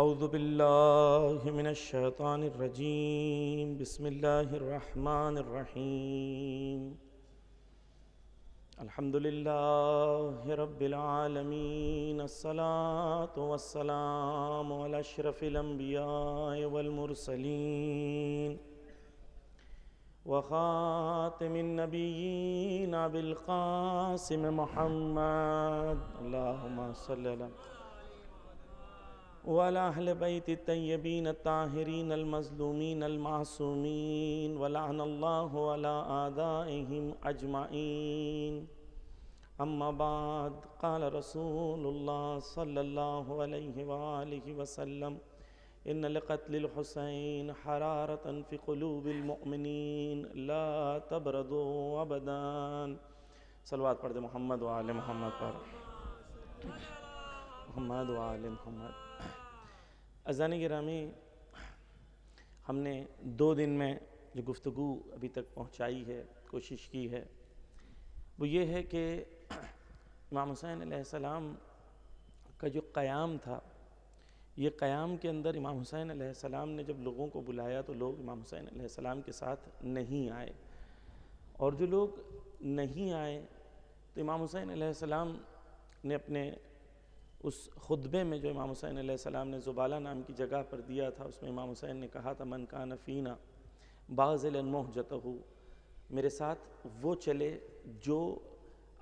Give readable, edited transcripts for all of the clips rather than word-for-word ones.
اعوذ باللہ من الشیطان الرجیم بسم اللہ الرحمن الرحیم الحمدللہ رب العالمین الصلاة والسلام علی اشرف الانبیاء والمرسلین وخاتم النبیین بالقاسم محمد اللہم صلی اللہ وعلى أهل بيت الطيبين الطاهرين المظلومين المعصومين ولعن الله على أعدائهم أجمعين أما بعد قال رسول الله صلى الله عليه وآله وسلم إن لقتل الحسين حرارة في قلوب المؤمنين لا تبردوا أبدا صلوات پڑھ دے محمد وآل محمد پر محمد وآل محمد۔ عزیزان گرامی، ہم نے 2 دن میں جو گفتگو ابھی تک پہنچائی ہے، کوشش کی ہے، وہ یہ ہے کہ امام حسین علیہ السلام کا جو قیام تھا، یہ قیام کے اندر امام حسین علیہ السلام نے جب لوگوں کو بلایا تو لوگ امام حسین علیہ السلام کے ساتھ نہیں آئے، اور جو لوگ نہیں آئے تو امام حسین علیہ السلام نے اپنے اس خطبے میں جو امام حسین علیہ السلام نے زبالہ نام کی جگہ پر دیا تھا، اس میں امام حسین نے کہا تھا من کان فینا باذلا مہجتہ، میرے ساتھ وہ چلے جو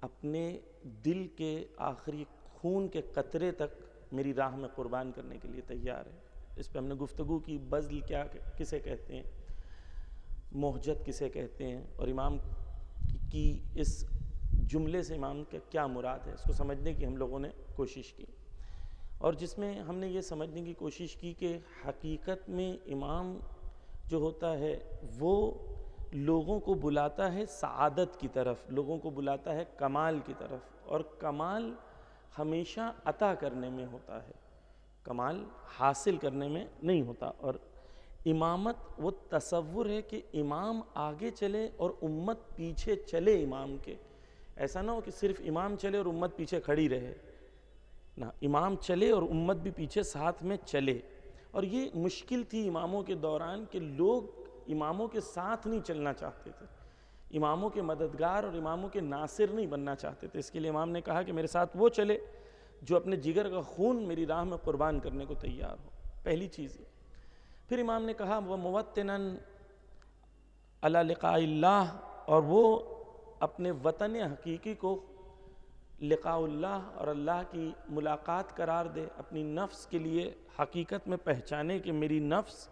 اپنے دل کے آخری خون کے قطرے تک میری راہ میں قربان کرنے کے لیے تیار ہے۔ اس پہ ہم نے گفتگو کی، بذل کیا کسے کہتے ہیں، مہجت کسے کہتے ہیں، اور امام کی اس جملے سے امام کا کیا مراد ہے، اس کو سمجھنے کی ہم لوگوں نے کوشش کی، اور جس میں ہم نے یہ سمجھنے کی کوشش کی کہ حقیقت میں امام جو ہوتا ہے وہ لوگوں کو بلاتا ہے سعادت کی طرف، لوگوں کو بلاتا ہے کمال کی طرف، اور کمال ہمیشہ عطا کرنے میں ہوتا ہے، کمال حاصل کرنے میں نہیں ہوتا۔ اور امامت وہ تصور ہے کہ امام آگے چلے اور امت پیچھے چلے امام کے، ایسا نہ ہو کہ صرف امام چلے اور امت پیچھے کھڑی رہے، نہ، امام چلے اور امت بھی پیچھے ساتھ میں چلے۔ اور یہ مشکل تھی اماموں کے دوران کہ لوگ اماموں کے ساتھ نہیں چلنا چاہتے تھے، اماموں کے مددگار اور اماموں کے ناصر نہیں بننا چاہتے تھے۔ اس کے لیے امام نے کہا کہ میرے ساتھ وہ چلے جو اپنے جگر کا خون میری راہ میں قربان کرنے کو تیار ہو، پہلی چیز یہ۔ پھر امام نے کہا وَمُوَطِّنًا عَلَى لِقَاءِ اللَّهِ، اور وہ اپنے وطن حقیقی کو لقاء اللہ اور اللہ کی ملاقات قرار دے، اپنی نفس کے لیے حقیقت میں پہچانے کہ میری نفس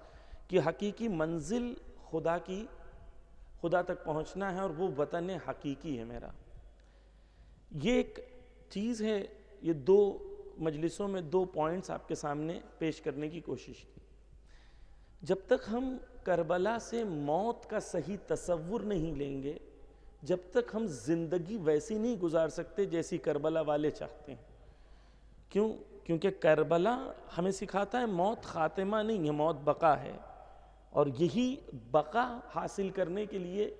کی حقیقی منزل خدا تک پہنچنا ہے، اور وہ وطن حقیقی ہے میرا۔ یہ ایک چیز ہے، یہ 2 مجلسوں میں 2 پوائنٹس آپ کے سامنے پیش کرنے کی کوشش کی۔ جب تک ہم کربلا سے موت کا صحیح تصور نہیں لیں گے، جب تک ہم زندگی ویسی نہیں گزار سکتے جیسی کربلا والے چاہتے ہیں۔ کیونکہ کربلا ہمیں سکھاتا ہے موت خاتمہ نہیں ہے، موت بقا ہے، اور یہی بقا حاصل کرنے کے لیے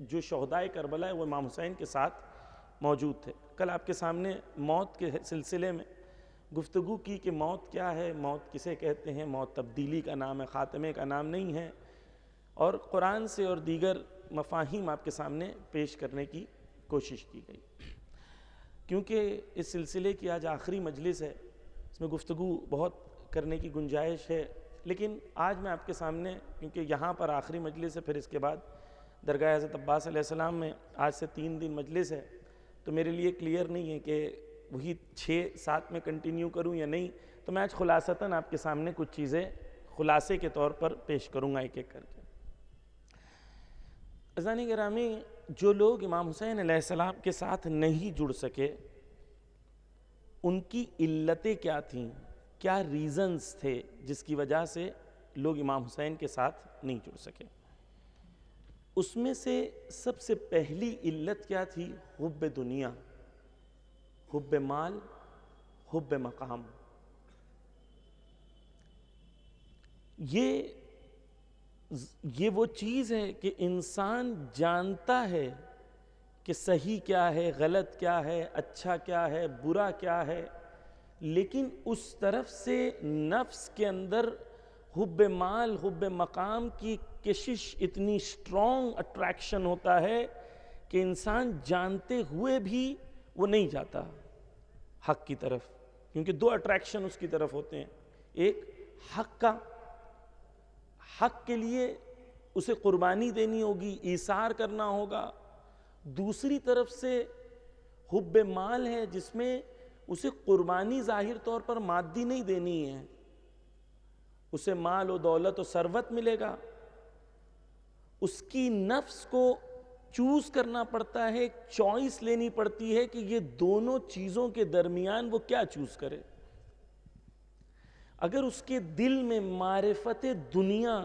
جو شہدائے کربلا ہے وہ امام حسین کے ساتھ موجود تھے۔ کل آپ کے سامنے موت کے سلسلے میں گفتگو کی کہ موت کیا ہے، موت کسے کہتے ہیں، موت تبدیلی کا نام ہے، خاتمے کا نام نہیں ہے، اور قرآن سے اور دیگر مفاہیم آپ کے سامنے پیش کرنے کی کوشش کی گئی۔ کیونکہ اس سلسلے کی آج آخری مجلس ہے، اس میں گفتگو بہت کرنے کی گنجائش ہے، لیکن آج میں آپ کے سامنے، کیونکہ یہاں پر آخری مجلس ہے، پھر اس کے بعد درگاہ حضرت عباس علیہ السلام میں آج سے 3 دن مجلس ہے، تو میرے لیے کلیئر نہیں ہے کہ وہی 6-7 میں کنٹینیو کروں یا نہیں، تو میں آج خلاصتاً آپ کے سامنے کچھ چیزیں خلاصے کے طور پر پیش کروں گا ایک ایک کر کے۔ عزیزان گرامی، جو لوگ امام حسین علیہ السلام کے ساتھ نہیں جڑ سکے، ان کی علتیں کیا تھیں، کیا ریزنز تھے جس کی وجہ سے لوگ امام حسین کے ساتھ نہیں جڑ سکے؟ اس میں سے سب سے پہلی علت کیا تھی؟ حب دنیا، حب مال، حب مقام۔ یہ وہ چیز ہے کہ انسان جانتا ہے کہ صحیح کیا ہے، غلط کیا ہے، اچھا کیا ہے، برا کیا ہے، لیکن اس طرف سے نفس کے اندر حب مال حب مقام کی کشش اتنی اسٹرانگ اٹریکشن ہوتا ہے کہ انسان جانتے ہوئے بھی وہ نہیں جاتا حق کی طرف، کیونکہ دو اٹریکشن اس کی طرف ہوتے ہیں، ایک حق کا، حق کے لیے اسے قربانی دینی ہوگی، ایثار کرنا ہوگا، دوسری طرف سے حب مال ہے جس میں اسے قربانی ظاہر طور پر مادی نہیں دینی ہے، اسے مال و دولت و ثروت ملے گا، اس کی نفس کو چوز کرنا پڑتا ہے، چوائس لینی پڑتی ہے کہ یہ دونوں چیزوں کے درمیان وہ کیا چوز کرے۔ اگر اس کے دل میں معرفت دنیا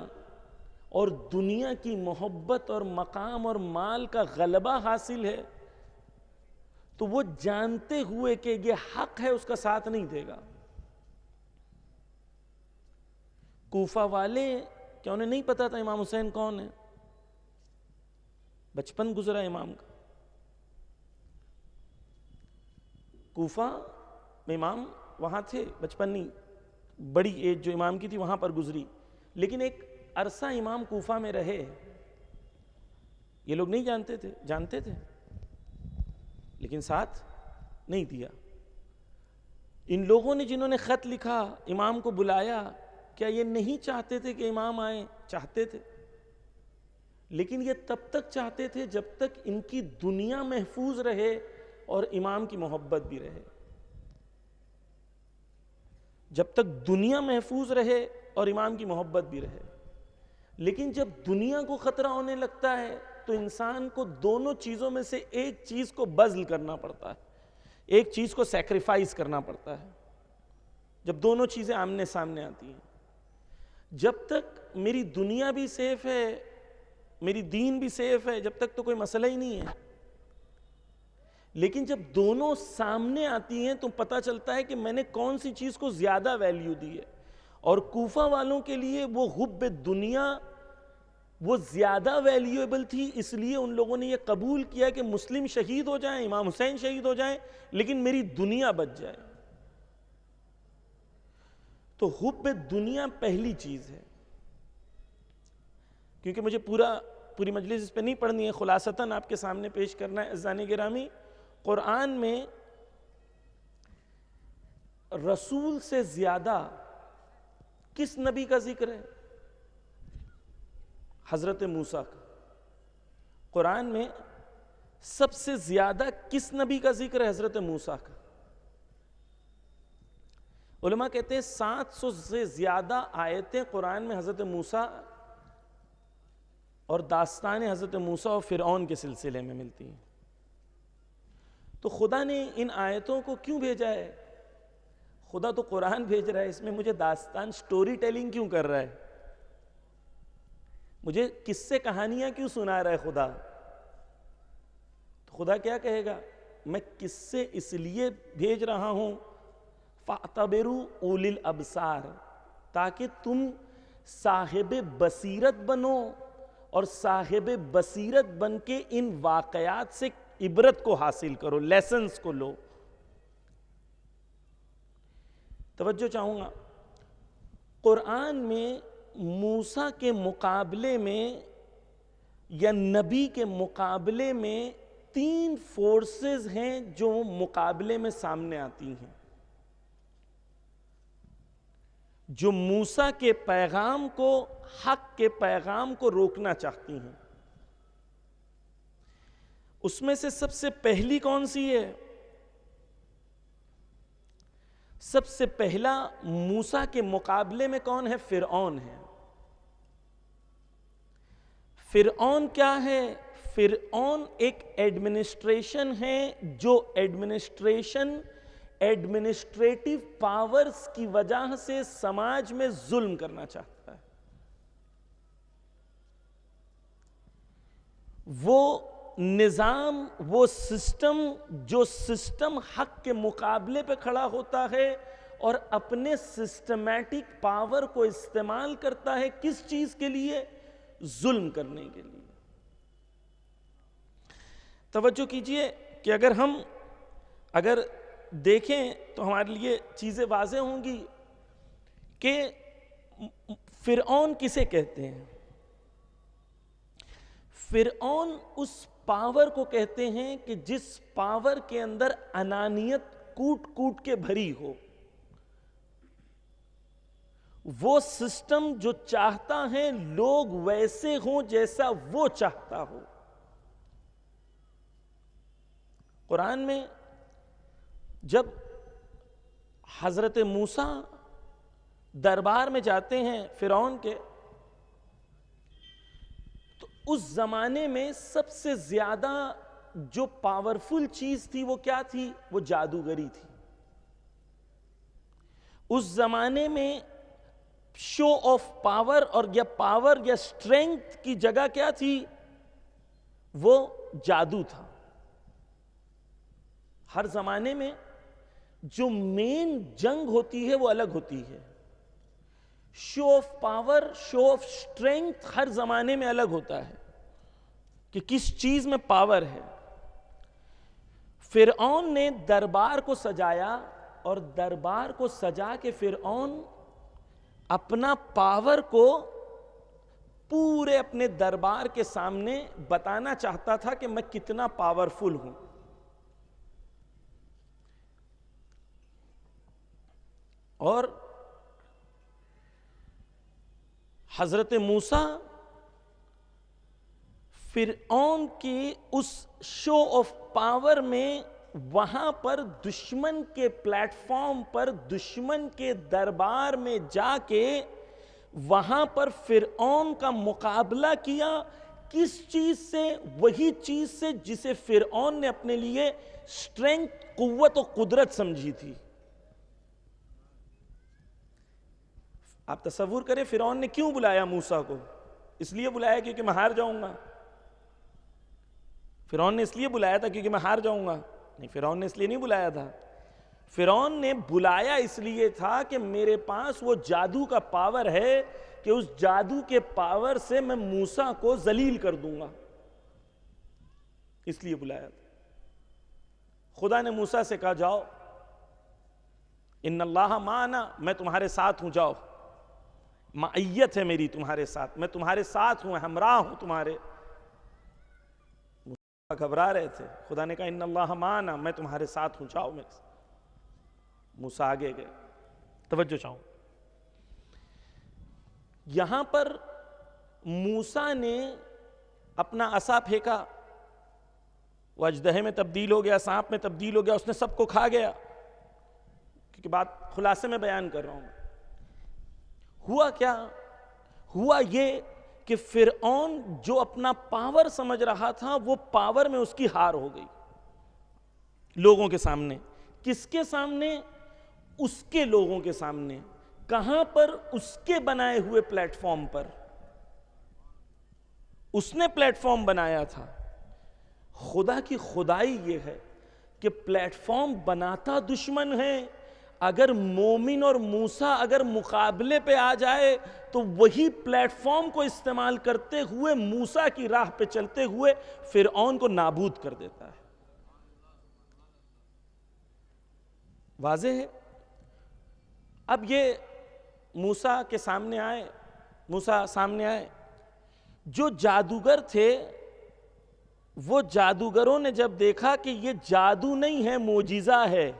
اور دنیا کی محبت اور مقام اور مال کا غلبہ حاصل ہے تو وہ جانتے ہوئے کہ یہ حق ہے اس کا ساتھ نہیں دے گا۔ کوفہ والے کیا انہیں نہیں پتا تھا امام حسین کون ہے؟ بچپن گزرا امام کا، کوفہ میں امام وہاں تھے، بچپن نہیں، بڑی ایج جو امام کی تھی وہاں پر گزری، لیکن ایک عرصہ امام کوفہ میں رہے، یہ لوگ نہیں جانتے تھے، جانتے تھے لیکن ساتھ نہیں دیا۔ ان لوگوں نے جنہوں نے خط لکھا امام کو بلایا، کیا یہ نہیں چاہتے تھے کہ امام آئیں؟ چاہتے تھے، لیکن یہ تب تک چاہتے تھے جب تک ان کی دنیا محفوظ رہے اور امام کی محبت بھی رہے، جب تک دنیا محفوظ رہے اور امام کی محبت بھی رہے۔ لیکن جب دنیا کو خطرہ ہونے لگتا ہے تو انسان کو دونوں چیزوں میں سے ایک چیز کو بذل کرنا پڑتا ہے، ایک چیز کو سیکریفائز کرنا پڑتا ہے۔ جب دونوں چیزیں آمنے سامنے آتی ہیں، جب تک میری دنیا بھی سیف ہے، میری دین بھی سیف ہے، جب تک تو کوئی مسئلہ ہی نہیں ہے، لیکن جب دونوں سامنے آتی ہیں تو پتہ چلتا ہے کہ میں نے کون سی چیز کو زیادہ ویلیو دی ہے۔ اور کوفہ والوں کے لیے وہ حب دنیا وہ زیادہ ویلیویبل تھی، اس لیے ان لوگوں نے یہ قبول کیا کہ مسلم شہید ہو جائیں، امام حسین شہید ہو جائیں، لیکن میری دنیا بچ جائے۔ تو حب دنیا پہلی چیز ہے، کیونکہ مجھے پوری مجلس اس پہ نہیں پڑھنی ہے، خلاصتاً آپ کے سامنے پیش کرنا ہے۔ عزیزان گرامی، قرآن میں رسول سے زیادہ کس نبی کا ذکر ہے؟ حضرت موسیٰ کا۔ قرآن میں سب سے زیادہ کس نبی کا ذکر ہے؟ حضرت موسیٰ کا۔ علماء کہتے ہیں 700 سے زیادہ آیتیں قرآن میں حضرت موسیٰ اور داستان حضرت موسیٰ اور فرعون کے سلسلے میں ملتی ہیں۔ تو خدا نے ان آیتوں کو کیوں بھیجا ہے؟ خدا تو قرآن بھیج رہا ہے، اس میں مجھے داستان سٹوری ٹیلنگ کیوں کر رہا ہے؟ مجھے قصے کہانیاں کیوں سنا رہا ہے خدا؟ تو خدا کیا کہے گا؟ میں قصے اس لیے بھیج رہا ہوں فَاعْتَبِرُوا أُولِي الْأَبْصَارِ، تاکہ تم صاحب بصیرت بنو اور صاحب بصیرت بن کے ان واقعات سے عبرت کو حاصل کرو، لیسنز کو لو۔ توجہ چاہوں گا، قرآن میں موسیٰ کے مقابلے میں یا نبی کے مقابلے میں 3 فورسز ہیں جو مقابلے میں سامنے آتی ہیں، جو موسیٰ کے پیغام کو، حق کے پیغام کو روکنا چاہتی ہیں۔ اس میں سے سب سے پہلی کون سی ہے؟ سب سے پہلا موسیٰ کے مقابلے میں کون ہے؟ فرعون ہے۔ فرعون کیا ہے؟ فرعون ایک ایڈمنسٹریشن ہے جو ایڈمنسٹریٹو پاورز کی وجہ سے سماج میں ظلم کرنا چاہتا ہے۔ وہ نظام، وہ سسٹم، جو سسٹم حق کے مقابلے پہ کھڑا ہوتا ہے اور اپنے سسٹمیٹک پاور کو استعمال کرتا ہے، کس چیز کے لیے؟ ظلم کرنے کے لیے۔ توجہ کیجئے کہ اگر دیکھیں تو ہمارے لیے چیزیں واضح ہوں گی کہ فرعون کسے کہتے ہیں. فرعون اس پاور کو کہتے ہیں کہ جس پاور کے اندر انانیت کوٹ کوٹ کے بھری ہو. وہ سسٹم جو چاہتا ہے لوگ ویسے ہوں جیسا وہ چاہتا ہو. قرآن میں جب حضرت موسیٰ دربار میں جاتے ہیں فرعون کے، تو اس زمانے میں سب سے زیادہ جو پاورفل چیز تھی وہ کیا تھی؟ وہ جادوگری تھی. اس زمانے میں شو آف پاور اور یا اسٹرینگتھ کی جگہ کیا تھی؟ وہ جادو تھا. ہر زمانے میں جو مین جنگ ہوتی ہے وہ الگ ہوتی ہے. Show of power, show of strength ہر زمانے میں الگ ہوتا ہے کہ کس چیز میں پاور ہے. فرعون نے دربار کو سجایا اور دربار کو سجا کے فرعون اپنا پاور کو پورے اپنے دربار کے سامنے بتانا چاہتا تھا کہ میں کتنا پاورفل ہوں. اور حضرت موسیٰ فرعون کی اس شو آف پاور میں وہاں پر دشمن کے پلیٹ فارم پر، دشمن کے دربار میں جا کے وہاں پر فرعون کا مقابلہ کیا. کس چیز سے؟ وہی چیز سے جسے فرعون نے اپنے لیے اسٹرینگتھ، قوت و قدرت سمجھی تھی. آپ تصور کریں فرعون نے کیوں بلایا موسیٰ کو؟ اس لیے بلایا کیونکہ میں ہار جاؤں گا. فرعون نے اس لیے بلایا تھا کیونکہ میں ہار جاؤں گا؟ نہیں، فرعون نے اس لیے نہیں بلایا تھا. فرعون نے بلایا اس لیے تھا کہ میرے پاس وہ جادو کا پاور ہے کہ اس جادو کے پاور سے میں موسیٰ کو ذلیل کر دوں گا. اس لیے بلایا تھا. خدا نے موسیٰ سے کہا جاؤ، ان اللہ معنا، میں تمہارے ساتھ ہوں، جاؤ. معیت ہے میری تمہارے ساتھ، میں تمہارے ساتھ ہوں، ہمراہ ہوں تمہارے. موسیٰ گھبرا رہے تھے. خدا نے کہا ان اللہ معنا، میں تمہارے ساتھ ہوں، جاؤ میرے ساتھ. موسیٰ آگے گئے. توجہ چاہوں، یہاں پر موسیٰ نے اپنا عصا پھینکا، وہ اژدہے میں تبدیل ہو گیا، سانپ میں تبدیل ہو گیا، اس نے سب کو کھا گیا. کیونکہ بات خلاصے میں بیان کر رہا ہوں. ہوا کیا؟ ہوا یہ کہ فرعون جو اپنا پاور سمجھ رہا تھا وہ پاور میں اس کی ہار ہو گئی لوگوں کے سامنے. کس کے سامنے؟ اس کے لوگوں کے سامنے. کہاں پر؟ اس کے بنائے ہوئے پلیٹ فارم پر. اس نے پلیٹ فارم بنایا تھا. خدا کی خدائی یہ ہے کہ پلیٹ فارم بناتا دشمن ہے. اگر مومن اور موسیٰ اگر مقابلے پہ آ جائے تو وہی پلیٹ فارم کو استعمال کرتے ہوئے موسیٰ کی راہ پہ چلتے ہوئے فرعون کو نابود کر دیتا ہے. واضح ہے. اب یہ موسیٰ کے سامنے آئے، موسیٰ سامنے آئے. جو جادوگر تھے وہ جادوگروں نے جب دیکھا کہ یہ جادو نہیں ہے، معجزہ ہے،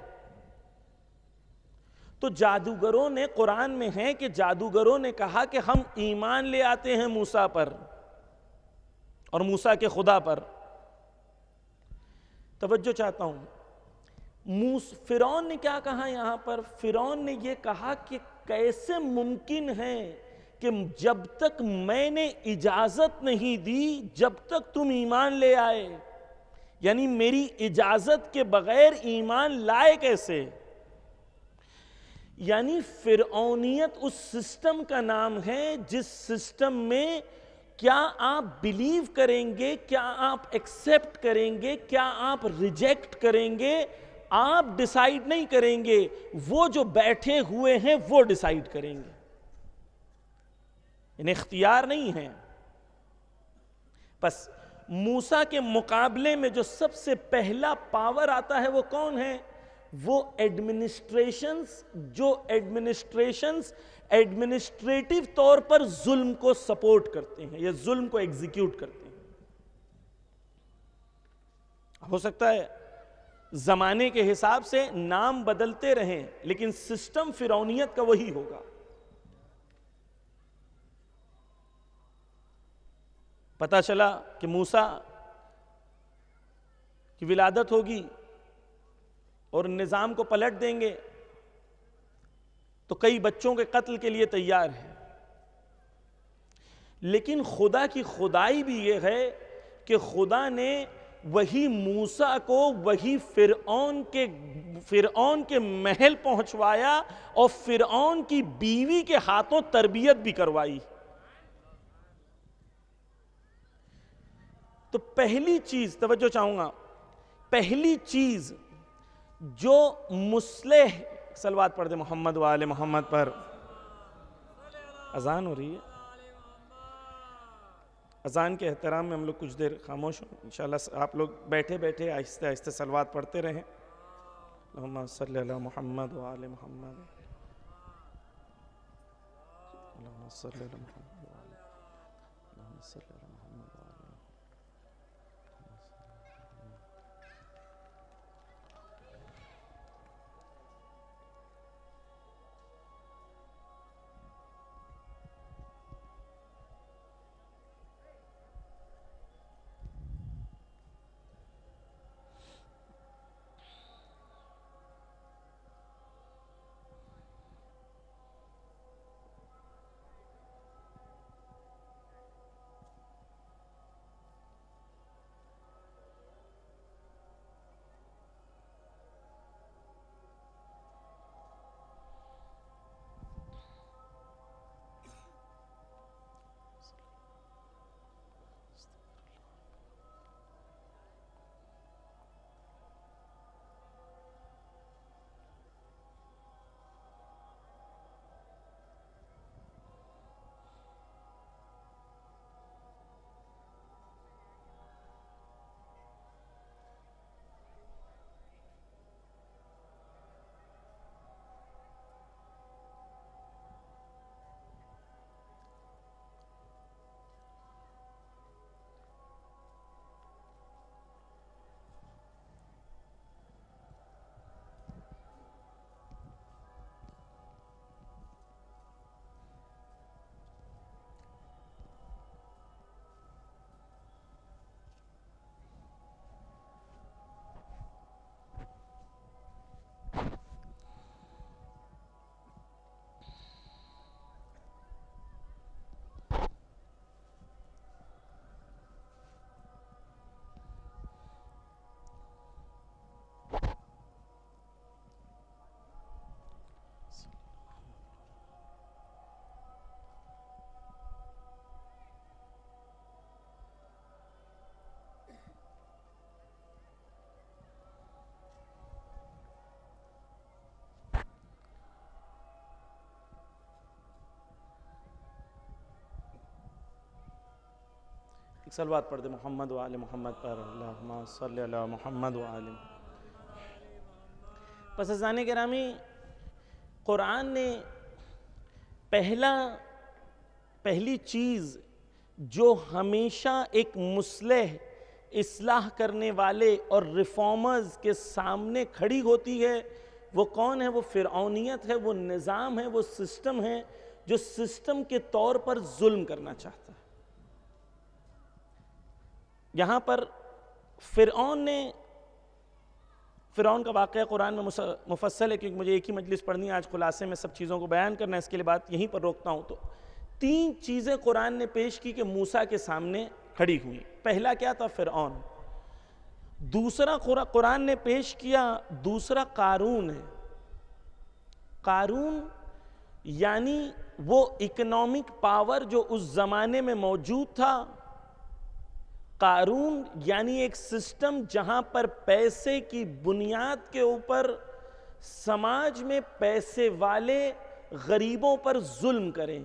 تو جادوگروں نے، قرآن میں ہے کہ جادوگروں نے کہا کہ ہم ایمان لے آتے ہیں موسیٰ پر اور موسیٰ کے خدا پر. توجہ چاہتا ہوں، فرعون نے کیا کہا یہاں پر؟ فرعون نے یہ کہا کہ کیسے ممکن ہے کہ جب تک میں نے اجازت نہیں دی جب تک تم ایمان لے آئے؟ یعنی میری اجازت کے بغیر ایمان لائے کیسے؟ یعنی فرعونیت اس سسٹم کا نام ہے جس سسٹم میں کیا آپ بلیو کریں گے، کیا آپ ایکسپٹ کریں گے، کیا آپ ریجیکٹ کریں گے، آپ ڈیسائیڈ نہیں کریں گے، وہ جو بیٹھے ہوئے ہیں وہ ڈیسائیڈ کریں گے. انہیں اختیار نہیں ہے. بس موسیٰ کے مقابلے میں جو سب سے پہلا پاور آتا ہے وہ کون ہے؟ وہ ایڈمنسٹریٹو طور پر ظلم کو سپورٹ کرتے ہیں یا ظلم کو ایگزیکیوٹ کرتے ہیں. ہو سکتا ہے زمانے کے حساب سے نام بدلتے رہیں لیکن سسٹم فرعونیت کا وہی ہوگا. پتا چلا کہ موسیٰ کی ولادت ہوگی اور نظام کو پلٹ دیں گے تو کئی بچوں کے قتل کے لیے تیار ہے. لیکن خدا کی خدائی بھی یہ ہے کہ خدا نے وہی موسیٰ کو وہی فرعون کے محل پہنچوایا اور فرعون کی بیوی کے ہاتھوں تربیت بھی کروائی. تو پہلی چیز توجہ چاہوں گا، پہلی چیز جو مصلح، صلوات پڑھ دے محمد و آل محمد پر. اذان ہو رہی ہے، اذان کے احترام میں ہم لوگ کچھ دیر خاموش ہوں. انشاءاللہ آپ لوگ بیٹھے بیٹھے آہستہ آہستہ صلوات پڑھتے رہیں. اللہم صلی علی محمد و آل محمد، اللہم صلی علی محمد و آل، اللہم صلی علی محمد و آل. صلوات پڑھ دے محمد و آل محمد پر. اللہم صلی علی محمد و آل. پس عزیزان گرامی، قرآن نے پہلی چیز جو ہمیشہ ایک مصلح، اصلاح کرنے والے اور ریفارمرز کے سامنے کھڑی ہوتی ہے، وہ کون ہے؟ وہ فرعونیت ہے، وہ نظام ہے، وہ سسٹم ہے جو سسٹم کے طور پر ظلم کرنا چاہتا ہے. یہاں پر فرعون کا واقعہ قرآن میں مفصل ہے، کیونکہ مجھے ایک ہی مجلس پڑھنی ہے آج، خلاصے میں سب چیزوں کو بیان کرنا ہے، اس کے لیے بات یہیں پر روکتا ہوں. تو 3 چیزیں قرآن نے پیش کی کہ موسیٰ کے سامنے کھڑی ہوئی. پہلا کیا تھا؟ فرعون. دوسرا قرآن نے پیش کیا، دوسرا قارون ہے. قارون یعنی وہ اکنامک پاور جو اس زمانے میں موجود تھا. قارون یعنی ایک سسٹم جہاں پر پیسے کی بنیاد کے اوپر سماج میں پیسے والے غریبوں پر ظلم کریں،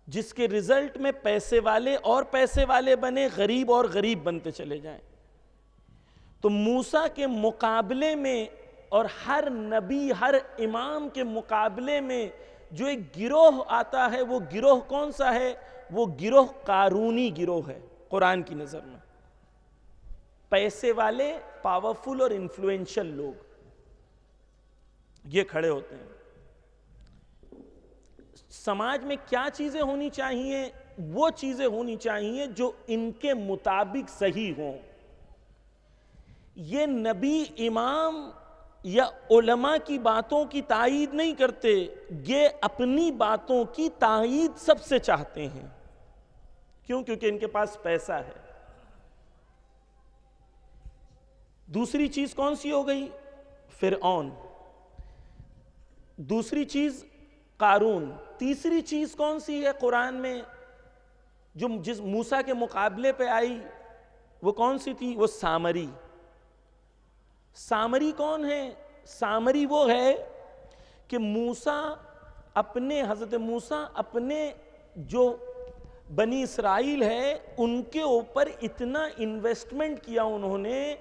جس کے رزلٹ میں پیسے والے اور پیسے والے بنے، غریب اور غریب بنتے چلے جائیں. تو موسیٰ کے مقابلے میں اور ہر نبی ہر امام کے مقابلے میں جو ایک گروہ آتا ہے، وہ گروہ کون سا ہے؟ وہ گروہ قارونی گروہ ہے قرآن کی نظر میں۔ پیسے والے، پاورفل اور انفلوئنشل لوگ یہ کھڑے ہوتے ہیں۔ سماج میں کیا چیزیں ہونی چاہیے؟ وہ چیزیں ہونی چاہیے جو ان کے مطابق صحیح ہوں۔ یہ نبی، امام یا علماء کی باتوں کی تائید نہیں کرتے، یہ اپنی باتوں کی تائید سب سے چاہتے ہیں۔ کیوں؟ کیونکہ ان کے پاس پیسہ ہے۔ دوسری چیز کون سی ہو گئی؟ فرعون۔ دوسری چیز قارون۔ تیسری چیز کون سی ہے قرآن میں جو جس موسیٰ کے مقابلے پہ آئی؟ وہ کون سی تھی؟ وہ سامری۔ سامری کون ہے؟ سامری وہ ہے کہ حضرت موسیٰ اپنے جو بنی اسرائیل ہے ان کے اوپر اتنا انویسٹمنٹ کیا انہوں نے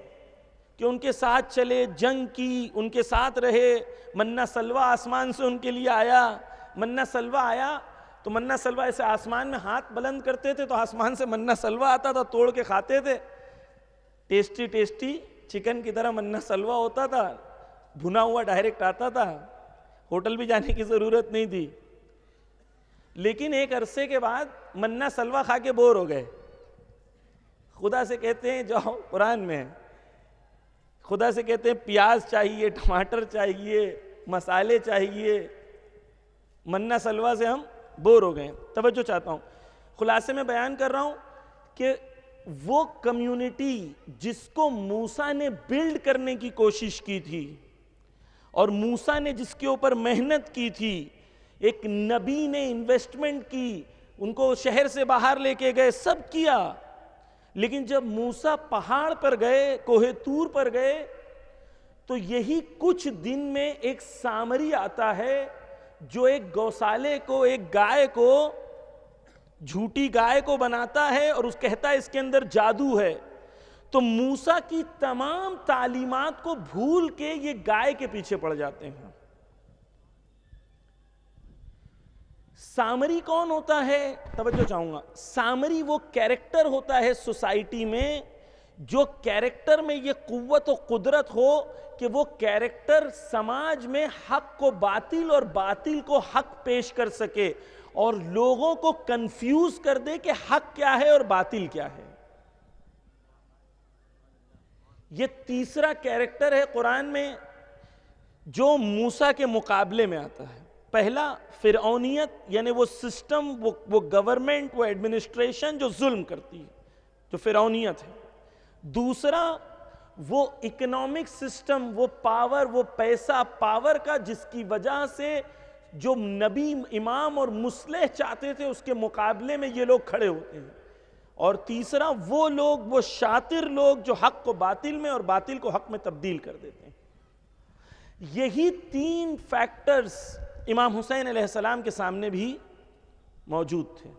کہ ان کے ساتھ چلے، جنگ کی، ان کے ساتھ رہے، منہ سلوہ آسمان سے ان کے لیے آیا۔ منہ سلوہ آیا تو منہ سلوہ ایسے آسمان میں ہاتھ بلند کرتے تھے تو آسمان سے منہ سلوہ آتا تھا، توڑ کے کھاتے تھے۔ ٹیسٹی ٹیسٹی چکن کی طرح منہ سلوہ ہوتا تھا، بھنا ہوا ڈائریکٹ آتا تھا، ہوٹل بھی جانے کی ضرورت نہیں تھی۔ لیکن ایک عرصے کے بعد منہ سلوہ کھا کے بور ہو گئے۔ خدا سے کہتے ہیں، جاؤ قرآن میں خدا سے کہتے ہیں پیاز چاہیے، ٹماٹر چاہیے، مسالے چاہیے۔ منہ سلوہ سے ہم بور ہو گئے۔ توجہ چاہتا ہوں، خلاصے میں بیان کر رہا ہوں کہ وہ کمیونٹی جس کو موسیٰ نے بلڈ کرنے کی کوشش کی تھی اور موسیٰ نے جس کے اوپر محنت کی تھی، ایک نبی نے انویسٹمنٹ کی، ان کو شہر سے باہر لے کے گئے، سب کیا، لیکن جب موسیٰ پہاڑ پر گئے، کوہ طور پر گئے، تو یہی کچھ دن میں ایک سامری آتا ہے جو ایک گوسالے کو، ایک گائے کو، جھوٹی گائے کو بناتا ہے اور کہتا ہے اس کے اندر جادو ہے۔ تو موسیٰ کی تمام تعلیمات کو بھول کے یہ گائے کے پیچھے پڑ جاتے ہیں۔ سامری کون ہوتا ہے؟ توجہ چاہوں گا۔ سامری وہ کیریکٹر ہوتا ہے سوسائٹی میں جو کیریکٹر میں یہ قوت و قدرت ہو کہ وہ کیریکٹر سماج میں حق کو باطل اور باطل کو حق پیش کر سکے اور لوگوں کو کنفیوز کر دے کہ حق کیا ہے اور باطل کیا ہے۔ یہ تیسرا کیریکٹر ہے قرآن میں جو موسیٰ کے مقابلے میں آتا ہے۔ پہلا فرعونیت، یعنی وہ سسٹم، وہ گورنمنٹ، وہ ایڈمنسٹریشن جو ظلم کرتی ہے، جو فرعونیت ہے۔ دوسرا وہ اکنامک سسٹم، وہ پاور، وہ پیسہ پاور کا جس کی وجہ سے جو نبی، امام اور مصلح چاہتے تھے اس کے مقابلے میں یہ لوگ کھڑے ہوتے ہیں۔ اور تیسرا وہ لوگ، وہ شاطر لوگ جو حق کو باطل میں اور باطل کو حق میں تبدیل کر دیتے ہیں۔ یہی تین فیکٹرز امام حسین علیہ السلام کے سامنے بھی موجود تھے۔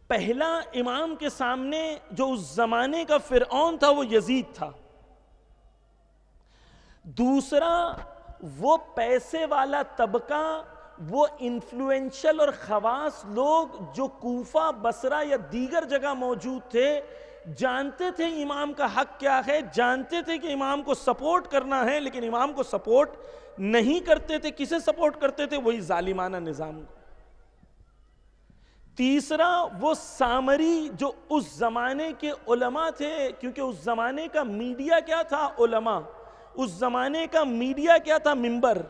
پہلا امام کے سامنے جو اس زمانے کا فرعون تھا وہ یزید تھا۔ دوسرا وہ پیسے والا طبقہ، وہ انفلوئنشل اور خواص لوگ جو کوفہ، بصرہ یا دیگر جگہ موجود تھے، جانتے تھے امام کا حق کیا ہے، جانتے تھے کہ امام کو سپورٹ کرنا ہے، لیکن امام کو سپورٹ نہیں کرتے تھے۔ کسے سپورٹ کرتے تھے؟ وہی ظالمانہ نظام کو۔ تیسرا وہ سامری جو اس زمانے کے علماء تھے، کیونکہ اس زمانے کا میڈیا کیا تھا؟ علماء۔ اس زمانے کا میڈیا کیا تھا؟ منبر۔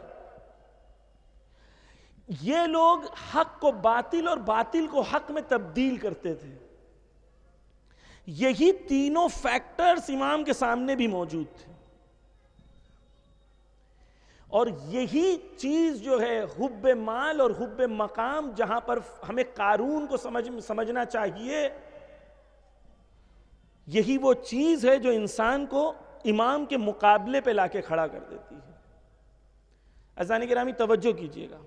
یہ لوگ حق کو باطل اور باطل کو حق میں تبدیل کرتے تھے۔ یہی تینوں فیکٹرز امام کے سامنے بھی موجود تھے، اور یہی چیز جو ہے حب مال اور حب مقام، جہاں پر ہمیں قارون کو سمجھنا چاہیے، یہی وہ چیز ہے جو انسان کو امام کے مقابلے پہ لا کے کھڑا کر دیتی ہے۔ عزیزان گرامی توجہ کیجئے گا،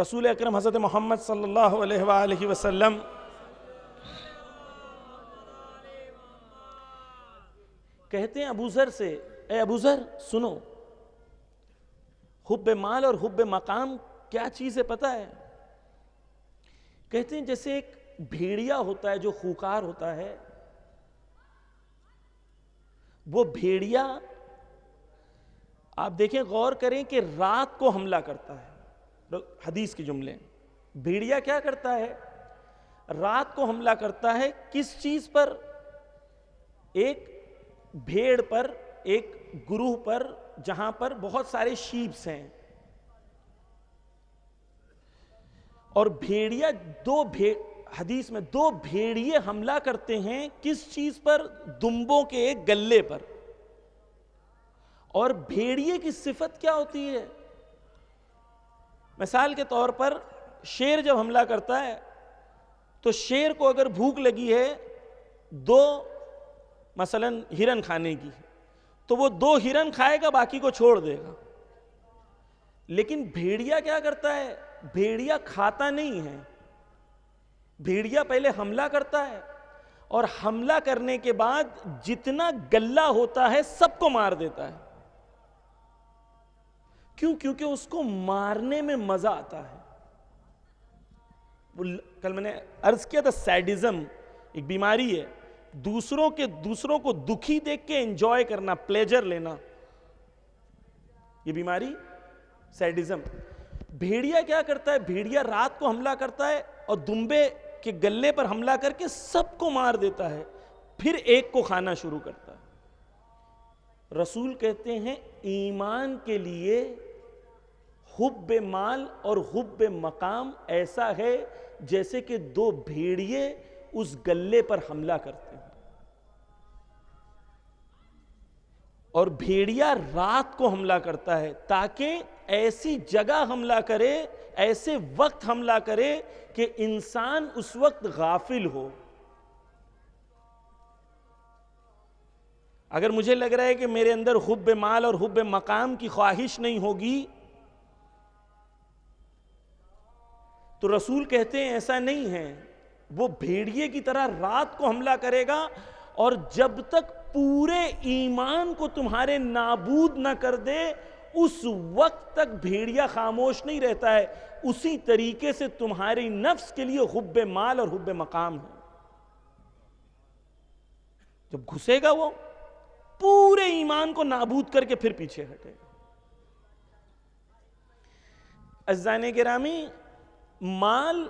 رسول اکرم حضرت محمد صلی اللہ علیہ وآلہ وسلم کہتے ہیں ابو ذر سے، اے ابو ذر سنو، حب مال اور حب مقام کیا چیز ہے پتہ ہے؟ کہتے ہیں جیسے ایک بھیڑیا ہوتا ہے جو خوکار ہوتا ہے، وہ بھیڑیا آپ دیکھیں غور کریں کہ رات کو حملہ کرتا ہے، حدیث کے جملے، بھیڑیا کیا کرتا ہے؟ رات کو حملہ کرتا ہے، کس چیز پر؟ ایک بھیڑ پر، ایک گروہ پر جہاں پر بہت سارے شیپس ہیں، اور بھیڑیا حدیث میں دو بھیڑیے حملہ کرتے ہیں، کس چیز پر؟ دمبوں کے ایک گلے پر۔ اور بھیڑیے کی صفت کیا ہوتی ہے؟ مثال کے طور پر شیر جب حملہ کرتا ہے تو شیر کو اگر بھوک لگی ہے دو مثلا ہرن کھانے کی، تو وہ دو ہرن کھائے گا، باقی کو چھوڑ دے گا۔ لیکن بھیڑیا کیا کرتا ہے؟ بھیڑیا کھاتا نہیں ہے، بھیڑیا پہلے حملہ کرتا ہے اور حملہ کرنے کے بعد جتنا گلہ ہوتا ہے سب کو مار دیتا ہے۔ کیوں؟ کیونکہ اس کو مارنے میں مزہ آتا ہے۔ کل میں نے عرض کیا تھا سیڈزم ایک بیماری ہے، دوسروں کو دکھی دیکھ کے انجوائے کرنا، پلیجر لینا، یہ بیماری سیڈزم۔ بھیڑیا کیا کرتا ہے؟ بھیڑیا رات کو حملہ کرتا ہے اور دمبے کے گلے پر حملہ کر کے سب کو مار دیتا ہے، پھر ایک کو کھانا شروع کرتا ہے۔ رسول کہتے ہیں ایمان کے لیے حب مال اور حب مقام ایسا ہے جیسے کہ دو بھیڑیے اس گلے پر حملہ کرتے ہیں، اور بھیڑیا رات کو حملہ کرتا ہے تاکہ ایسی جگہ حملہ کرے، ایسے وقت حملہ کرے کہ انسان اس وقت غافل ہو۔ اگر مجھے لگ رہا ہے کہ میرے اندر حب مال اور حب مقام کی خواہش نہیں ہوگی تو رسول کہتے ہیں ایسا نہیں ہے، وہ بھیڑیے کی طرح رات کو حملہ کرے گا، اور جب تک پورے ایمان کو تمہارے نابود نہ کر دے اس وقت تک بھیڑیا خاموش نہیں رہتا ہے۔ اسی طریقے سے تمہاری نفس کے لیے حب مال اور حب مقام ہے، جب گھسے گا وہ پورے ایمان کو نابود کر کے پھر پیچھے ہٹے گا۔ عزیزان گرامی، مال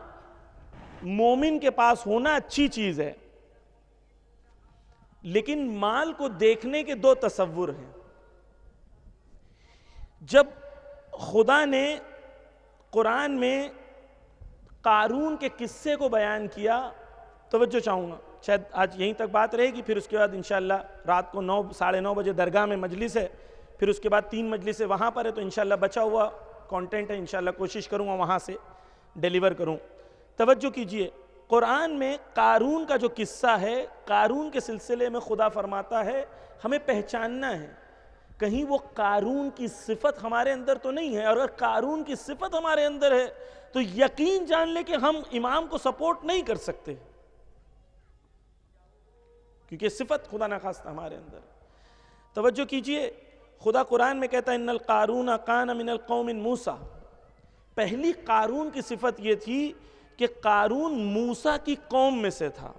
مومن کے پاس ہونا اچھی چیز ہے، لیکن مال کو دیکھنے کے دو تصور ہیں۔ جب خدا نے قرآن میں قارون کے قصے کو بیان کیا، توجہ چاہوں گا، شاید آج یہیں تک بات رہے گی، پھر اس کے بعد انشاءاللہ رات کو 9:30 بجے درگاہ میں مجلس ہے، پھر اس کے بعد 3 مجلس وہاں پر ہے، تو انشاءاللہ بچا ہوا کانٹینٹ ہے، انشاءاللہ کوشش کروں گا وہاں سے ڈیلیور کروں۔ توجہ کیجئے، قرآن میں قارون کا جو قصہ ہے، قارون کے سلسلے میں خدا فرماتا ہے ہمیں پہچاننا ہے، کہیں وہ قارون کی صفت ہمارے اندر تو نہیں ہے، اور اگر قارون کی صفت ہمارے اندر ہے تو یقین جان لے کہ ہم امام کو سپورٹ نہیں کر سکتے، کیونکہ صفت خدا نخواستہ ہمارے اندر۔ توجہ کیجئے، خدا قرآن میں کہتا ہے ان القارون کان من القوم موسیٰ، پہلی قارون کی صفت یہ تھی کہ قارون موسیٰ کی قوم میں سے تھا۔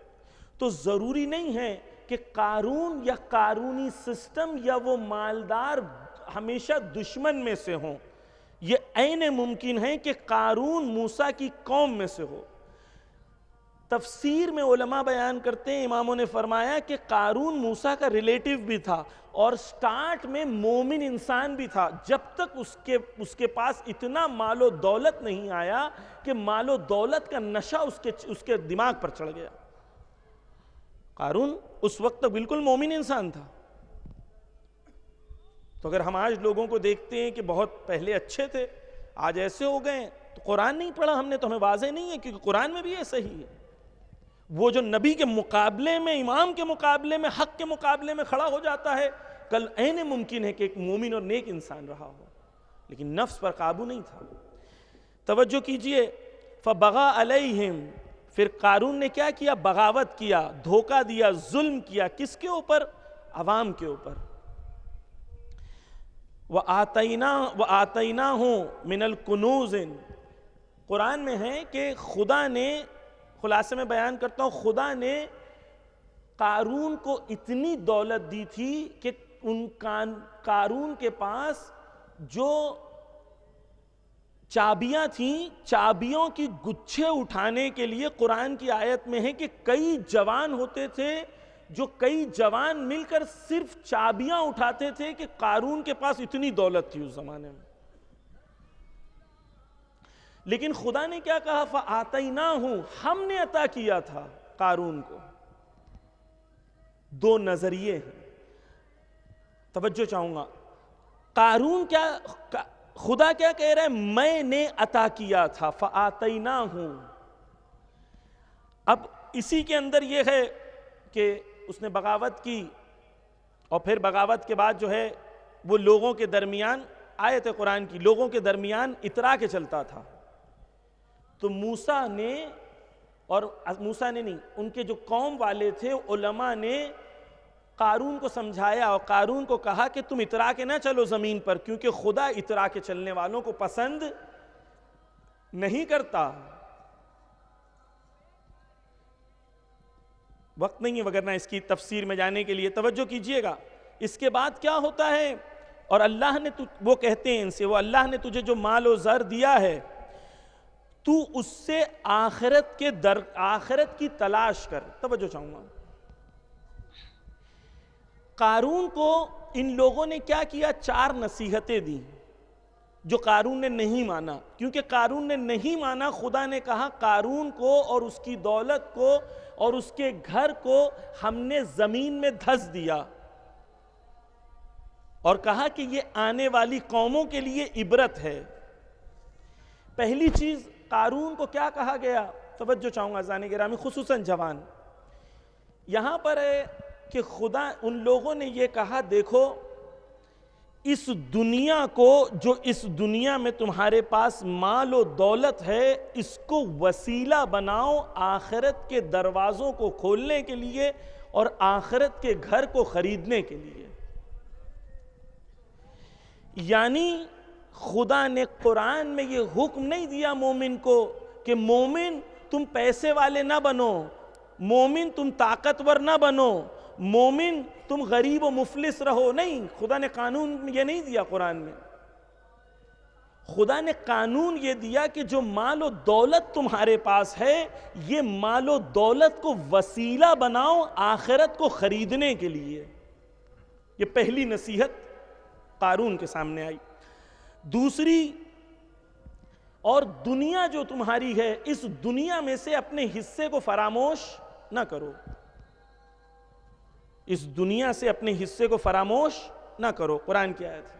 تو ضروری نہیں ہے کہ قارون یا قارونی سسٹم یا وہ مالدار ہمیشہ دشمن میں سے ہوں، یہ عین ممکن ہے کہ قارون موسیٰ کی قوم میں سے ہو۔ تفسیر میں علماء بیان کرتے ہیں، اماموں نے فرمایا کہ قارون موسیٰ کا ریلیٹیو بھی تھا، اور سٹارٹ میں مومن انسان بھی تھا، جب تک اس کے پاس اتنا مال و دولت نہیں آیا کہ مال و دولت کا نشہ اس کے دماغ پر چڑھ گیا۔ قارون اس وقت تک بالکل مومن انسان تھا۔ تو اگر ہم آج لوگوں کو دیکھتے ہیں کہ بہت پہلے اچھے تھے، آج ایسے ہو گئے، تو قرآن نہیں پڑھا ہم نے، تو ہمیں واضح نہیں ہے، کیونکہ قرآن میں بھی ایسا ہی ہے۔ وہ جو نبی کے مقابلے میں، امام کے مقابلے میں، حق کے مقابلے میں کھڑا ہو جاتا ہے، کل عین ممکن ہے کہ ایک مومن اور نیک انسان رہا ہو، لیکن نفس پر قابو نہیں تھا۔ توجہ کیجئے، فبغى علیہم، پھر قارون نے کیا کیا؟ بغاوت کیا، دھوکہ دیا، ظلم کیا، کس کے اوپر؟ عوام کے اوپر. وَآتَيْنَاهُ مِنَ الْكُنُوزِ، قرآن میں ہے کہ خدا نے، خلاصے میں بیان کرتا ہوں، خدا نے قارون کو اتنی دولت دی تھی کہ قارون کے پاس جو چابیاں تھیں، چابیوں کی گچھے اٹھانے کے لیے قرآن کی آیت میں ہے کہ کئی جوان ہوتے تھے، جو کئی جوان مل کر صرف چابیاں اٹھاتے تھے کہ قارون کے پاس اتنی دولت تھی اس زمانے میں. لیکن خدا نے کیا کہا؟ فَآتَيْنَاهُ، ہم نے عطا کیا تھا قارون کو. دو نظریے ہیں، توجہ چاہوں گا. قارون کیا، خدا کیا کہہ رہا ہے؟ میں نے عطا کیا تھا. فَآتَيْنَاهُ. اب اسی کے اندر یہ ہے کہ اس نے بغاوت کی، اور پھر بغاوت کے بعد جو ہے وہ لوگوں کے درمیان، آیت قرآن کی، لوگوں کے درمیان اترا کے چلتا تھا. تو موسیٰ نے، اور موسیٰ نے نہیں، ان کے جو قوم والے تھے علماء نے قارون کو سمجھایا اور قارون کو کہا کہ تم اترا کے نہ چلو زمین پر، کیونکہ خدا اترا کے چلنے والوں کو پسند نہیں کرتا. وقت نہیں ہے وگرنہ اس کی تفسیر میں جانے کے لیے. توجہ کیجئے گا. اس کے بعد کیا ہوتا ہے؟ اور اللہ نے وہ کہتے ہیں ان سے، وہ اللہ نے تجھے جو مال و زر دیا ہے تو اس سے آخرت کی تلاش کر. توجہ چاہوں گا. قارون کو ان لوگوں نے کیا کیا؟ 4 نصیحتیں دی جو قارون نے نہیں مانا. کیونکہ قارون نے نہیں مانا، خدا نے کہا قارون کو اور اس کی دولت کو اور اس کے گھر کو ہم نے زمین میں دھس دیا، اور کہا کہ یہ آنے والی قوموں کے لیے عبرت ہے. پہلی چیز قارون کو کیا کہا گیا؟ توجہ چاہوں گا عزیزان گرامی، خصوصاً جوان. یہاں پر ہے کہ خدا ان لوگوں نے یہ کہا، دیکھو اس دنیا کو، جو اس دنیا میں تمہارے پاس مال و دولت ہے، اس کو وسیلہ بناؤ آخرت کے دروازوں کو کھولنے کے لیے اور آخرت کے گھر کو خریدنے کے لیے. یعنی خدا نے قرآن میں یہ حکم نہیں دیا مومن کو کہ مومن تم پیسے والے نہ بنو، مومن تم طاقتور نہ بنو، مومن تم غریب و مفلس رہو. نہیں، خدا نے قانون یہ نہیں دیا. قرآن میں خدا نے قانون یہ دیا کہ جو مال و دولت تمہارے پاس ہے، یہ مال و دولت کو وسیلہ بناؤ آخرت کو خریدنے کے لیے. یہ پہلی نصیحت قارون کے سامنے آئی. دوسری، اور دنیا جو تمہاری ہے، اس دنیا میں سے اپنے حصے کو فراموش نہ کرو. اس دنیا سے اپنے حصے کو فراموش نہ کرو. قرآن کی آیت ہے.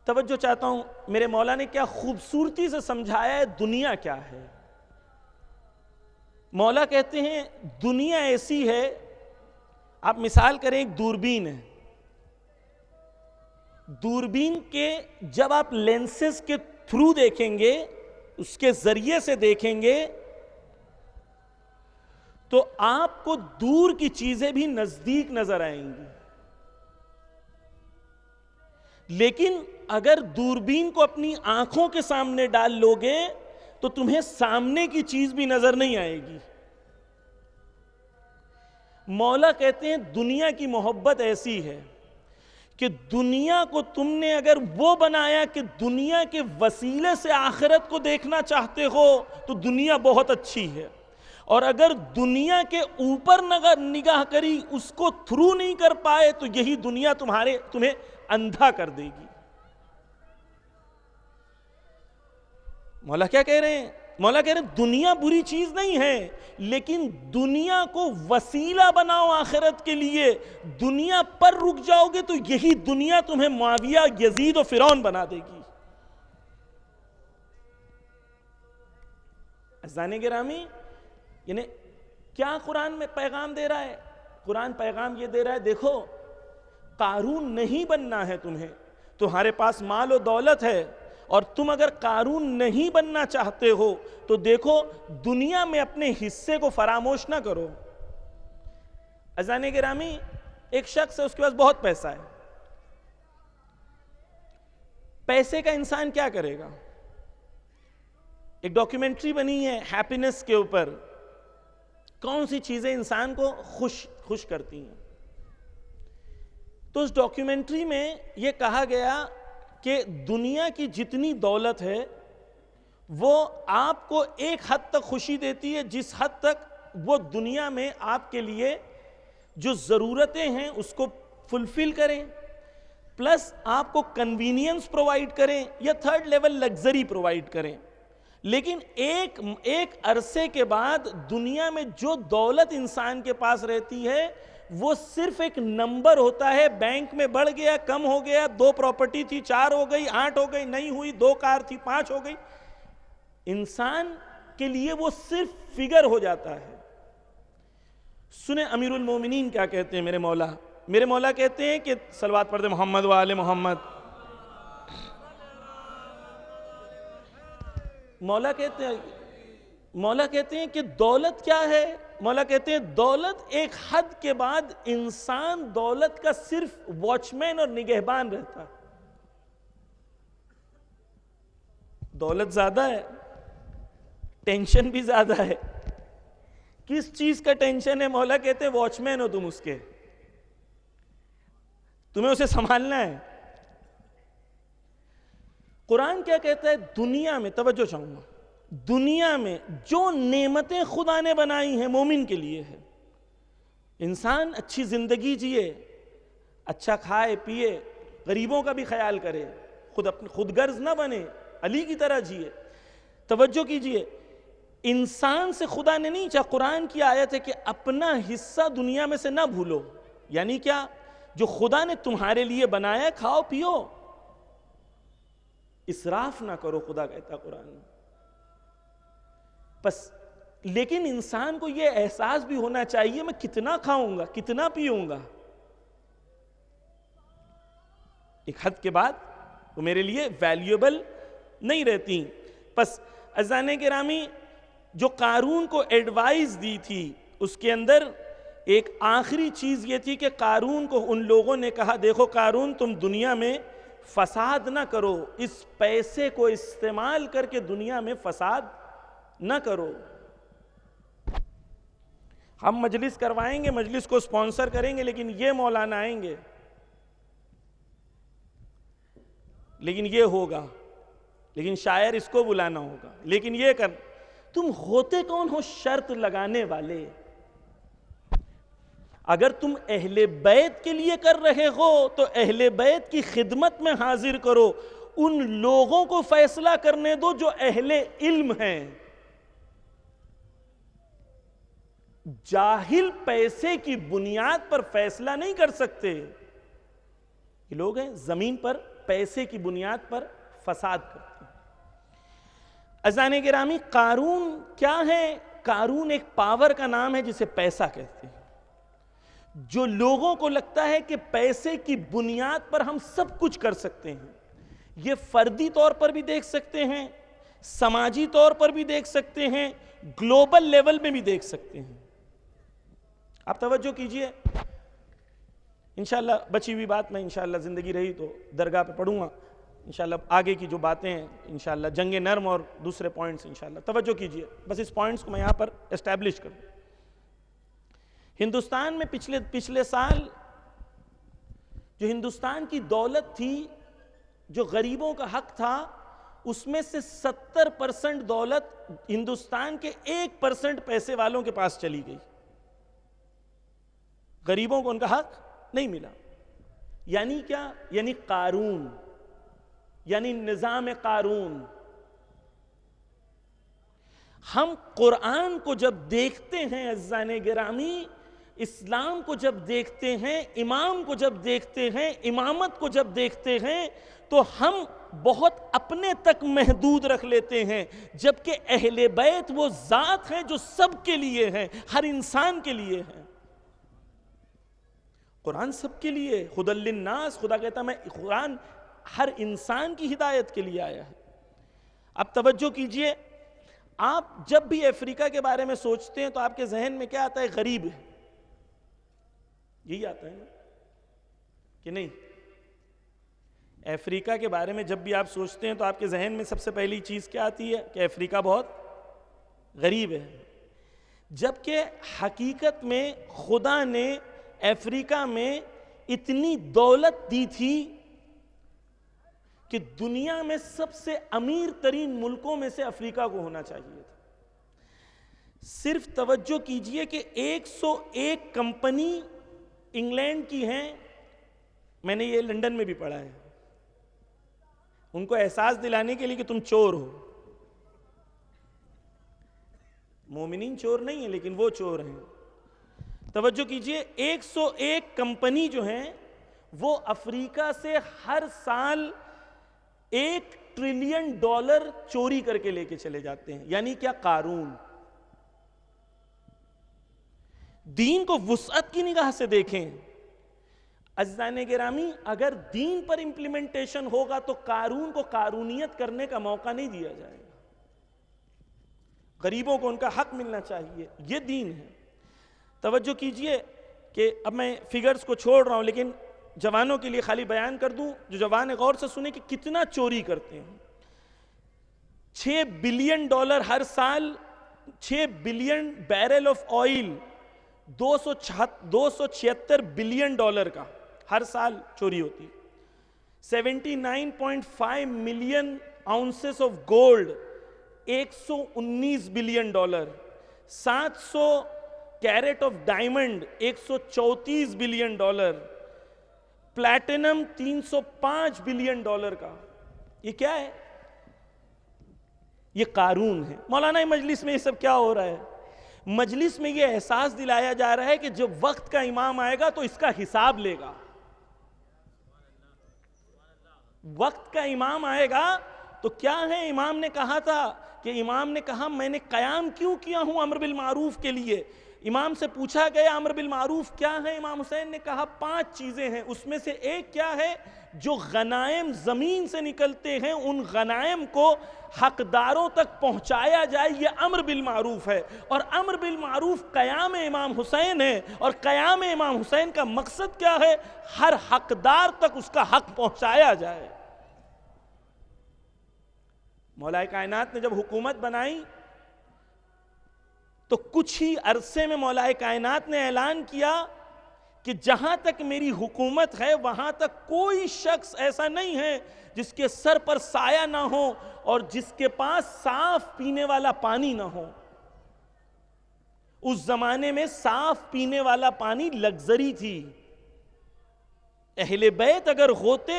توجہ چاہتا ہوں، میرے مولا نے کیا خوبصورتی سے سمجھایا ہے دنیا کیا ہے. مولا کہتے ہیں دنیا ایسی ہے، آپ مثال کریں ایک دوربین ہے. دوربین کے جب آپ لینسز کے تھرو دیکھیں گے، اس کے ذریعے سے دیکھیں گے، تو آپ کو دور کی چیزیں بھی نزدیک نظر آئیں گی. لیکن اگر دوربین کو اپنی آنکھوں کے سامنے ڈال لو گے تو تمہیں سامنے کی چیز بھی نظر نہیں آئے گی. مولا کہتے ہیں دنیا کی محبت ایسی ہے کہ دنیا کو تم نے اگر وہ بنایا کہ دنیا کے وسیلے سے آخرت کو دیکھنا چاہتے ہو تو دنیا بہت اچھی ہے، اور اگر دنیا کے اوپر نگاہ کری، اس کو تھرو نہیں کر پائے، تو یہی دنیا تمہیں اندھا کر دے گی. مولا کیا کہہ رہے ہیں؟ مولا کہہ رہے ہیں دنیا بری چیز نہیں ہے، لیکن دنیا کو وسیلہ بناؤ آخرت کے لیے. دنیا پر رک جاؤ گے تو یہی دنیا تمہیں معاویہ، یزید و فرعون بنا دے گی. عزیزان گرامی، یعنی کیا قرآن میں پیغام دے رہا ہے؟ قرآن پیغام یہ دے رہا ہے، دیکھو قارون نہیں بننا ہے تمہیں. تمہارے پاس مال و دولت ہے، اور تم اگر قارون نہیں بننا چاہتے ہو تو دیکھو دنیا میں اپنے حصے کو فراموش نہ کرو. عزیزان گرامی، ایک شخص ہے، اس کے پاس بہت پیسہ ہے. پیسے کا انسان کیا کرے گا؟ ایک ڈاکیومنٹری بنی ہے ہیپینس کے اوپر، کون سی چیزیں انسان کو خوش کرتی ہیں. تو اس ڈاکیومنٹری میں یہ کہا گیا کہ دنیا کی جتنی دولت ہے وہ آپ کو ایک حد تک خوشی دیتی ہے جس حد تک وہ دنیا میں آپ کے لیے جو ضرورتیں ہیں اس کو فلفل کریں، پلس آپ کو کنوینئنس پرووائڈ کریں یا تھرڈ لیول لگزری پرووائڈ کریں. لیکن ایک عرصے کے بعد دنیا میں جو دولت انسان کے پاس رہتی ہے وہ صرف ایک نمبر ہوتا ہے. بینک میں بڑھ گیا، کم ہو گیا، 2 پراپرٹی تھی 4 ہو گئی، 8 ہو گئی، نہیں ہوئی، 2 کار تھی 5 ہو گئی. انسان کے لیے وہ صرف فگر ہو جاتا ہے. سنیں امیر المومنین کیا کہتے ہیں. میرے مولا کہتے ہیں کہ صلوات پڑھتے محمد و آل محمد. مولا کہتے ہیں کہ دولت کیا ہے؟ مولا کہتے ہیں دولت ایک حد کے بعد انسان دولت کا صرف واچ مین اور نگہبان رہتا. دولت زیادہ ہے، ٹینشن بھی زیادہ ہے. کس چیز کا ٹینشن ہے؟ مولا کہتے ہیں واچ مین ہو تم اس کے، تمہیں اسے سنبھالنا ہے. قرآن کیا کہتا ہے؟ دنیا میں، توجہ چاہوں گا، دنیا میں جو نعمتیں خدا نے بنائی ہیں مومن کے لیے ہے. انسان اچھی زندگی جیے، اچھا کھائے پیے، غریبوں کا بھی خیال کرے، خود غرض نہ بنے، علی کی طرح جیے. توجہ کیجئے، انسان سے خدا نے نہیں چاہا. قرآن کی آیت ہے کہ اپنا حصہ دنیا میں سے نہ بھولو. یعنی کیا؟ جو خدا نے تمہارے لیے بنایا کھاؤ پیو، اسراف نہ کرو، خدا کہتا قرآن میں. بس لیکن انسان کو یہ احساس بھی ہونا چاہیے میں کتنا کھاؤں گا، کتنا پیوں گا. ایک حد کے بعد وہ میرے لیے ویلیوبل نہیں رہتی. پس عزیزان گرامی، جو قارون کو ایڈوائز دی تھی اس کے اندر ایک آخری چیز یہ تھی کہ قارون کو ان لوگوں نے کہا دیکھو قارون، تم دنیا میں فساد نہ کرو، اس پیسے کو استعمال کر کے دنیا میں فساد نہ کرو. ہم مجلس کروائیں گے، مجلس کو سپانسر کریں گے، لیکن یہ مولانا آئیں گے، لیکن یہ ہوگا، لیکن شاعر اس کو بلانا ہوگا، لیکن یہ کر. تم ہوتے کون ہو شرط لگانے والے؟ اگر تم اہل بیت کے لیے کر رہے ہو تو اہل بیت کی خدمت میں حاضر کرو. ان لوگوں کو فیصلہ کرنے دو جو اہل علم ہیں. جاہل پیسے کی بنیاد پر فیصلہ نہیں کر سکتے. یہ لوگ ہیں زمین پر پیسے کی بنیاد پر فساد کرتے ہیں. عزیزان گرامی، قارون کیا ہے؟ قارون ایک پاور کا نام ہے جسے پیسہ کہتے ہیں. جو لوگوں کو لگتا ہے کہ پیسے کی بنیاد پر ہم سب کچھ کر سکتے ہیں. یہ فردی طور پر بھی دیکھ سکتے ہیں، سماجی طور پر بھی دیکھ سکتے ہیں، گلوبل لیول میں بھی دیکھ سکتے ہیں. آپ توجہ کیجئے، انشاءاللہ بچی ہوئی بات میں انشاءاللہ زندگی رہی تو درگاہ پہ پڑھوں گا. انشاءاللہ آگے کی جو باتیں ہیں انشاءاللہ جنگ نرم اور دوسرے پوائنٹس انشاءاللہ. توجہ کیجئے، بس اس پوائنٹس کو میں یہاں پر اسٹیبلش کر دوں. ہندوستان میں پچھلے سال جو ہندوستان کی دولت تھی، جو غریبوں کا حق تھا، اس میں سے 70% دولت ہندوستان کے 1% پیسے والوں کے پاس چلی گئی. غریبوں کو ان کا حق نہیں ملا. یعنی کیا؟ یعنی قارون، یعنی نظام قارون. ہم قرآن کو جب دیکھتے ہیں عزیزان گرامی، اسلام کو جب دیکھتے ہیں، امام کو جب دیکھتے ہیں، امامت کو جب دیکھتے ہیں، تو ہم بہت اپنے تک محدود رکھ لیتے ہیں، جبکہ اہل بیت وہ ذات ہیں جو سب کے لیے ہیں، ہر انسان کے لیے ہیں. قرآن سب کے لیے، ہدی للناس. خدا کہتا میں قرآن ہر انسان کی ہدایت کے لیے آیا ہے. اب توجہ کیجئے، آپ جب بھی افریقہ کے بارے میں سوچتے ہیں تو آپ کے ذہن میں کیا آتا ہے؟ غریب ہے. یہی آتا ہے نا کہ نہیں؟ افریقہ کے بارے میں جب بھی آپ سوچتے ہیں تو آپ کے ذہن میں سب سے پہلی چیز کیا آتی ہے؟ کہ افریقہ بہت غریب ہے، جبکہ حقیقت میں خدا نے افریقہ میں اتنی دولت دی تھی کہ دنیا میں سب سے امیر ترین ملکوں میں سے افریقہ کو ہونا چاہیے تھا۔ صرف توجہ کیجئے کہ 101 کمپنی انگلینڈ کی ہیں، میں نے یہ لندن میں بھی پڑھا ہے، ان کو احساس دلانے کے لیے کہ تم چور ہو۔ مومنین چور نہیں ہیں لیکن وہ چور ہیں۔ توجہ کیجئے 101 کمپنی جو ہیں وہ افریقہ سے ہر سال $1 ٹریلین چوری کر کے لے کے چلے جاتے ہیں۔ یعنی کیا؟ قارون۔ دین کو وسعت کی نگاہ سے دیکھیں عزیزان گرامی، اگر دین پر امپلیمنٹیشن ہوگا تو قارون کو قارونیت کرنے کا موقع نہیں دیا جائے گا۔ غریبوں کو ان کا حق ملنا چاہیے، یہ دین ہے۔ توجہ کیجئے کہ اب میں فگرز کو چھوڑ رہا ہوں لیکن جوانوں کے لیے خالی بیان کر دوں، جو جوان غور سے سنیں کہ کتنا چوری کرتے ہیں۔ $6 بلین ہر سال، 6 billion barrel of oil, $276 billion کا ہر سال چوری ہوتی ہے۔ 79.5 million ounces of gold, $119 billion, 700 carat of diamond, $134 billion, platinum $305 billion کا۔ یہ کیا ہے؟ یہ قارون ہے۔ مولانا مجلس میں یہ سب کیا ہو رہا ہے؟ مجلس میں یہ احساس دلایا جا رہا ہے کہ جب وقت کا امام آئے گا تو اس کا حساب لے گا۔ وقت کا امام آئے گا تو کیا ہے؟ امام نے کہا تھا کہ امام نے کہا میں نے قیام کیوں کیا ہوں امر بالمعروف کے لیے؟ امام سے پوچھا گیا امر بالمعروف کیا ہے؟ امام حسین نے کہا 5 چیزیں ہیں، اس میں سے ایک کیا ہے؟ جو غنائم زمین سے نکلتے ہیں ان غنائم کو حقداروں تک پہنچایا جائے، یہ امر بالمعروف ہے۔ اور امر بالمعروف قیام امام حسین ہے، اور قیام امام حسین کا مقصد کیا ہے؟ ہر حقدار تک اس کا حق پہنچایا جائے۔ مولا کائنات نے جب حکومت بنائی تو کچھ ہی عرصے میں مولا کائنات نے اعلان کیا کہ جہاں تک میری حکومت ہے وہاں تک کوئی شخص ایسا نہیں ہے جس کے سر پر سایہ نہ ہو اور جس کے پاس صاف پینے والا پانی نہ ہو۔ اس زمانے میں صاف پینے والا پانی لگزری تھی۔ اہل بیت اگر ہوتے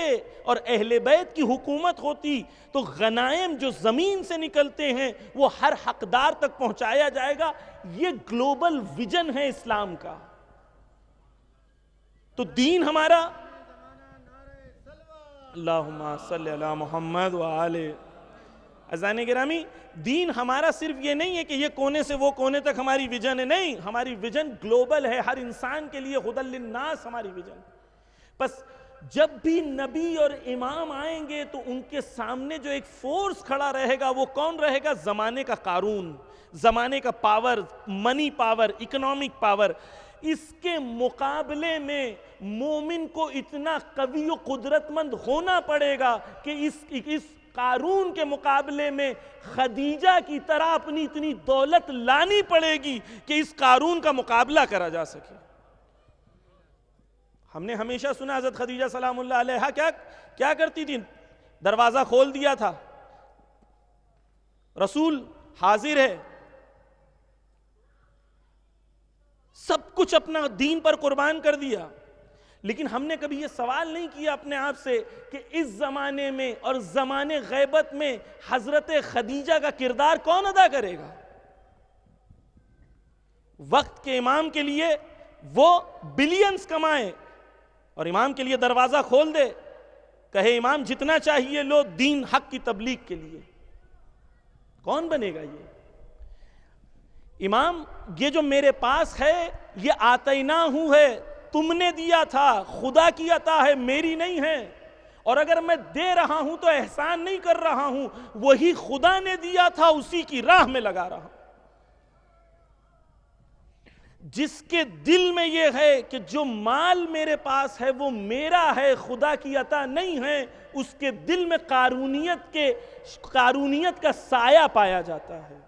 اور اہل بیت کی حکومت ہوتی تو غنائم جو زمین سے نکلتے ہیں وہ ہر حقدار تک پہنچایا جائے گا۔ یہ گلوبل ویژن ہے اسلام کا۔ تو دین ہمارا، اللہم صلی علی محمد وآلہ، عزیزان گرامی، دین ہمارا صرف یہ نہیں ہے کہ یہ کونے سے وہ کونے تک ہماری ویژن ہے، نہیں، ہماری ویژن گلوبل ہے، ہر انسان کے لیے ہدی للناس ہماری ویژن۔ بس جب بھی نبی اور امام آئیں گے تو ان کے سامنے جو ایک فورس کھڑا رہے گا وہ کون رہے گا؟ زمانے کا قارون، زمانے کا پاور، منی پاور، اکنامک پاور۔ اس کے مقابلے میں مومن کو اتنا قوی و قدرت مند ہونا پڑے گا کہ اس قارون کے مقابلے میں خدیجہ کی طرح اپنی اتنی دولت لانی پڑے گی کہ اس قارون کا مقابلہ کرا جا سکے۔ ہم نے ہمیشہ سنا حضرت خدیجہ سلام اللہ علیہا کیا کرتی تھی؟ دروازہ کھول دیا تھا، رسول حاضر ہے، سب کچھ اپنا دین پر قربان کر دیا۔ لیکن ہم نے کبھی یہ سوال نہیں کیا اپنے آپ سے کہ اس زمانے میں اور زمانے غیبت میں حضرت خدیجہ کا کردار کون ادا کرے گا؟ وقت کے امام کے لیے وہ بلینز کمائے اور امام کے لیے دروازہ کھول دے، کہے امام جتنا چاہیے لو دین حق کی تبلیغ کے لیے، کون بنے گا یہ؟ امام یہ جو میرے پاس ہے یہ آتیناہو ہے، تم نے دیا تھا، خدا کی عطا ہے، میری نہیں ہے، اور اگر میں دے رہا ہوں تو احسان نہیں کر رہا ہوں، وہی خدا نے دیا تھا اسی کی راہ میں لگا رہا ہوں۔ جس کے دل میں یہ ہے کہ جو مال میرے پاس ہے وہ میرا ہے، خدا کی عطا نہیں ہے، اس کے دل میں قارونیت کا سایہ پایا جاتا ہے۔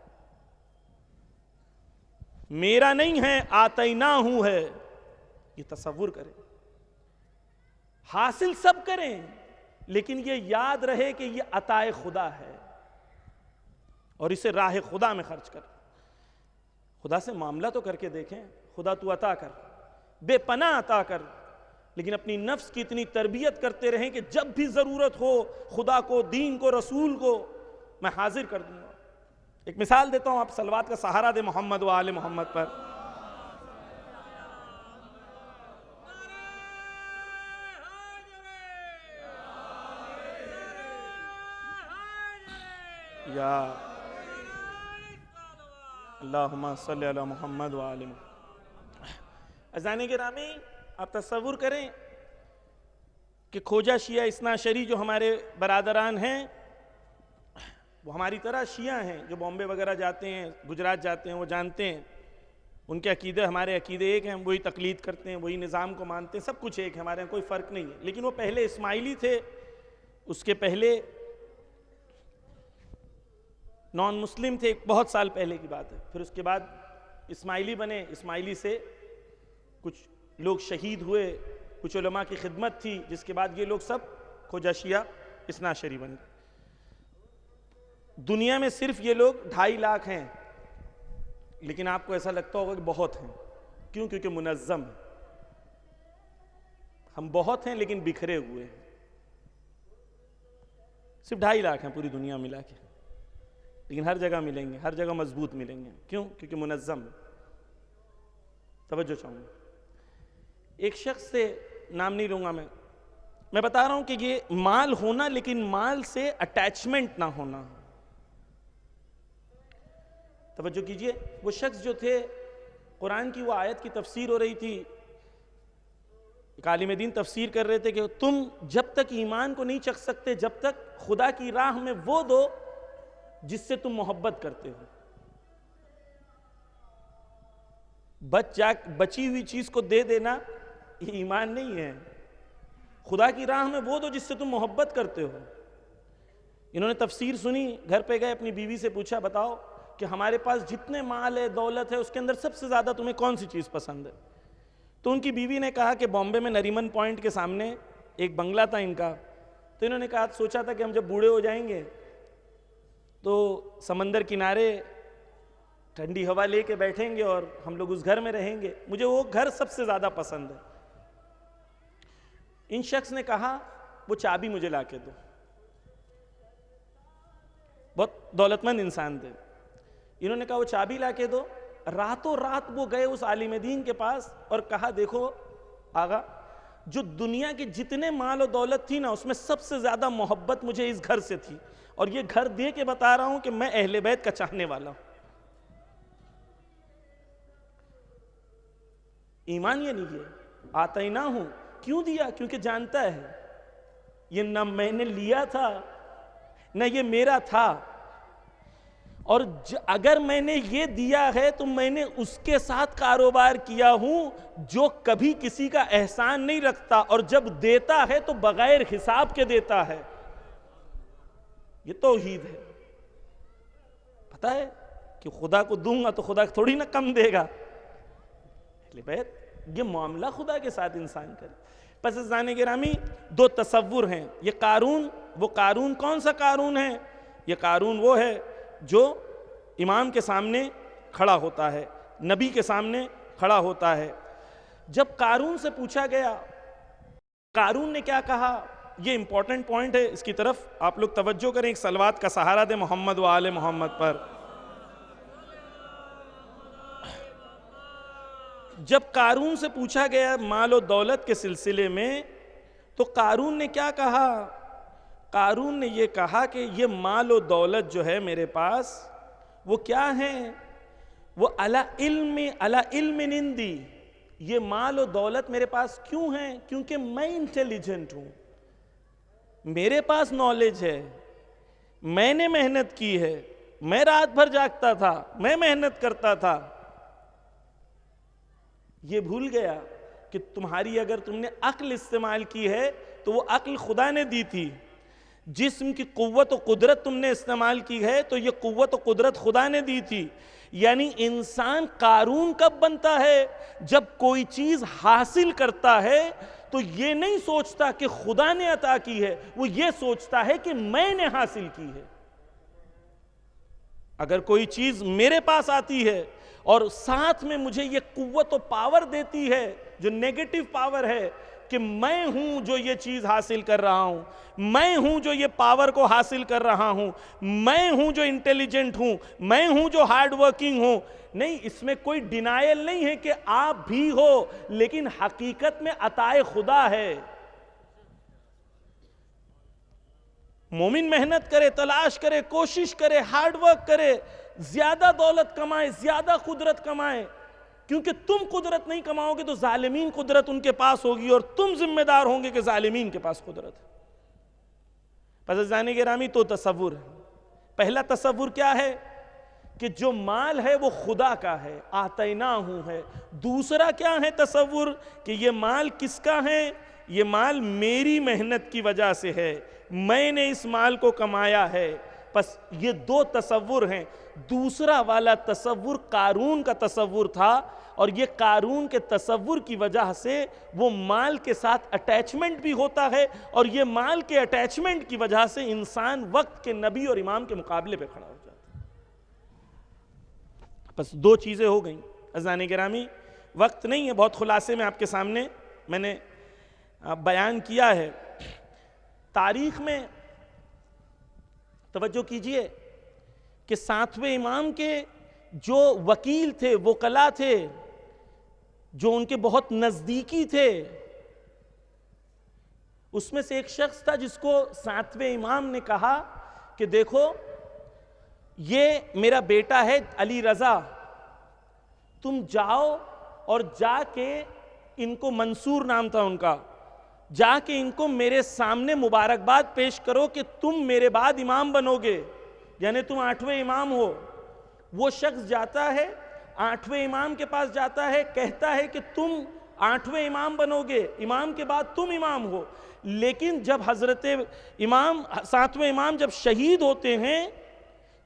میرا نہیں ہے، آتیناہو ہے، یہ تصور کریں۔ حاصل سب کریں لیکن یہ یاد رہے کہ یہ عطا خدا ہے اور اسے راہ خدا میں خرچ کر۔ خدا سے معاملہ تو کر کے دیکھیں، خدا تو عطا کر، بے پناہ عطا کر، لیکن اپنی نفس کی اتنی تربیت کرتے رہیں کہ جب بھی ضرورت ہو خدا کو، دین کو، رسول کو میں حاضر کر دوں گا۔ ایک مثال دیتا ہوں، آپ صلوات کا سہارا دے محمد و آل محمد پر۔ یا اللہم صلی علی محمد و آل محمد۔ عزیزان گرامی، آپ تصور کریں کہ کھوجا شیعہ اثنا عشری جو ہمارے برادران ہیں، وہ ہماری طرح شیعہ ہیں، جو بامبے وغیرہ جاتے ہیں، گجرات جاتے ہیں، وہ جانتے ہیں ان کے عقیدے ہمارے عقیدے ایک ہیں، ہم وہی تقلید کرتے ہیں، وہی نظام کو مانتے ہیں، سب کچھ ایک ہے، ہمارے یہاں کوئی فرق نہیں ہے۔ لیکن وہ پہلے اسماعیلی تھے، اس کے پہلے نان مسلم تھے، بہت سال پہلے کی بات ہے، پھر اس کے بعد اسماعیلی بنے، اسماعیلی سے کچھ لوگ شہید ہوئے، کچھ علماء کی خدمت تھی، جس کے بعد یہ لوگ سب کھوجا شیعہ اثنا عشری بن گئے۔ دنیا میں صرف یہ لوگ 2.5 لاکھ ہیں، لیکن آپ کو ایسا لگتا ہوگا کہ بہت ہیں۔ کیوں؟ کیونکہ منظم ہے۔ ہم بہت ہیں لیکن بکھرے ہوئے ہیں، صرف 2.5 لاکھ ہیں پوری دنیا ملا کے، لیکن ہر جگہ ملیں گے، ہر جگہ مضبوط ملیں گے۔ کیوں؟ کیونکہ منظم ہے۔ توجہ چاہوں گا، ایک شخص سے نام نہیں لوں گا میں بتا رہا ہوں کہ یہ مال ہونا، لیکن مال سے اٹیچمنٹ نہ ہونا۔ توجہ کیجئے، وہ شخص جو تھے، قرآن کی وہ آیت کی تفسیر ہو رہی تھی، ایک عالم دین تفسیر کر رہے تھے کہ تم جب تک ایمان کو نہیں چکھ سکتے جب تک خدا کی راہ میں وہ دو جس سے تم محبت کرتے ہو۔ بچی ہوئی چیز کو دے دینا یہ ایمان نہیں ہے۔ خدا کی راہ میں وہ دو جس سے تم محبت کرتے ہو۔ انہوں نے تفسیر سنی، گھر پہ گئے، اپنی بیوی سے پوچھا بتاؤ کہ ہمارے پاس جتنے مال ہے، دولت ہے، اس کے اندر سب سے زیادہ تمہیں کون سی چیز پسند ہے؟ تو ان کی بیوی نے کہا کہ بامبے میں نریمن پوائنٹ کے سامنے ایک بنگلہ تھا ان کا، تو انہوں نے کہا سوچا تھا کہ ہم جب بوڑھے ہو جائیں گے تو سمندر کنارے ٹھنڈی ہوا لے کے بیٹھیں گے اور ہم لوگ اس گھر میں رہیں گے، مجھے وہ گھر سب سے زیادہ پسند ہے۔ ان شخص نے کہا وہ چابی مجھے لا کے دو۔ بہت دولت مند انسان تھے، انہوں نے کہا وہ چابی لا کے دو۔ راتوں رات وہ گئے اس عالم دین کے پاس اور کہا دیکھو آغا، جو دنیا کے جتنے مال و دولت تھی نا، اس میں سب سے زیادہ محبت مجھے اس گھر سے تھی، اور یہ گھر دے کے بتا رہا ہوں کہ میں اہل بیت کا چاہنے والا ہوں۔ ایمان یہ نہیں ہے، آتینا ہوں، کیوں دیا؟ کیونکہ جانتا ہے یہ نہ میں نے لیا تھا نہ یہ میرا تھا، اور اگر میں نے یہ دیا ہے تو میں نے اس کے ساتھ کاروبار کیا ہوں جو کبھی کسی کا احسان نہیں رکھتا، اور جب دیتا ہے تو بغیر حساب کے دیتا ہے۔ یہ توحید ہے۔ پتہ ہے کہ خدا کو دوں گا تو خدا تھوڑی نہ کم دے گا۔ اہل بیت یہ معاملہ خدا کے ساتھ انسان کرے۔ پس عزیزان گرامی، 2 تصور ہیں۔ یہ قارون، وہ قارون کون سا قارون ہے؟ یہ قارون وہ ہے جو امام کے سامنے کھڑا ہوتا ہے، نبی کے سامنے کھڑا ہوتا ہے۔ جب قارون سے پوچھا گیا قارون نے کیا کہا، یہ امپورٹنٹ پوائنٹ ہے، اس کی طرف آپ لوگ توجہ کریں۔ ایک صلوات کا سہارا دے محمد و آل محمد پر۔ جب قارون سے پوچھا گیا مال و دولت کے سلسلے میں تو قارون نے کیا کہا؟ قارون نے یہ کہا کہ یہ مال و دولت جو ہے میرے پاس وہ کیا ہیں؟ وہ علی علم عندی۔ یہ مال و دولت میرے پاس کیوں ہیں؟ کیونکہ میں انٹیلیجنٹ ہوں، میرے پاس نالج ہے، میں نے محنت کی ہے، میں رات بھر جاگتا تھا، میں محنت کرتا تھا۔ یہ بھول گیا کہ تمہاری اگر تم نے عقل استعمال کی ہے تو وہ عقل خدا نے دی تھی، جسم کی قوت و قدرت تم نے استعمال کی ہے تو یہ قوت و قدرت خدا نے دی تھی۔ یعنی انسان قارون کب بنتا ہے؟ جب کوئی چیز حاصل کرتا ہے تو یہ نہیں سوچتا کہ خدا نے عطا کی ہے، وہ یہ سوچتا ہے کہ میں نے حاصل کی ہے۔ اگر کوئی چیز میرے پاس آتی ہے اور ساتھ میں مجھے یہ قوت و پاور دیتی ہے جو نیگیٹو پاور ہے کہ میں ہوں جو یہ چیز حاصل کر رہا ہوں، میں ہوں جو یہ پاور کو حاصل کر رہا ہوں، میں ہوں جو انٹیلیجنٹ ہوں، میں ہوں جو ہارڈ ورکنگ ہوں، نہیں، اس میں کوئی ڈینائل نہیں ہے کہ آپ بھی ہو، لیکن حقیقت میں عطائے خدا ہے۔ مومن محنت کرے، تلاش کرے، کوشش کرے، ہارڈ ورک کرے، زیادہ دولت کمائے، زیادہ قدرت کمائے، کیونکہ تم قدرت نہیں کماؤ گے تو ظالمین قدرت ان کے پاس ہوگی اور تم ذمہ دار ہوں گے کہ ظالمین کے پاس قدرت ہے۔ پس عزیزان گرامی، تو تصور ہے۔ پہلا تصور کیا ہے؟ کہ جو مال ہے وہ خدا کا ہے، آتیناہ ہے۔ دوسرا کیا ہے تصور؟ کہ یہ مال کس کا ہے؟ یہ مال میری محنت کی وجہ سے ہے، میں نے اس مال کو کمایا ہے۔ پس یہ دو تصور ہیں۔ دوسرا والا تصور قارون کا تصور تھا، اور یہ قارون کے تصور کی وجہ سے وہ مال کے ساتھ اٹیچمنٹ بھی ہوتا ہے، اور یہ مال کے اٹیچمنٹ کی وجہ سے انسان وقت کے نبی اور امام کے مقابلے پہ کھڑا ہو جاتا ہے۔ بس دو چیزیں ہو گئیں۔ عزیزان گرامی، وقت نہیں ہے، بہت خلاصے میں آپ کے سامنے میں نے بیان کیا ہے۔ تاریخ میں توجہ کیجئے کہ ساتویں امام کے جو وکیل تھے، وکلا تھے، جو ان کے بہت نزدیکی تھے، اس میں سے ایک شخص تھا جس کو ساتویں امام نے کہا کہ دیکھو یہ میرا بیٹا ہے علی رضا، تم جاؤ اور جا کے ان کو، منصور نام تھا ان کا، جا کے ان کو میرے سامنے مبارکباد پیش کرو کہ تم میرے بعد امام بنو گے، یعنی تم 8ویں امام ہو۔ وہ شخص جاتا ہے، 8ویں امام کے پاس جاتا ہے، کہتا ہے کہ تم 8ویں امام بنو گے، امام کے بعد تم امام ہو۔ لیکن جب حضرت امام 7ویں امام جب شہید ہوتے ہیں،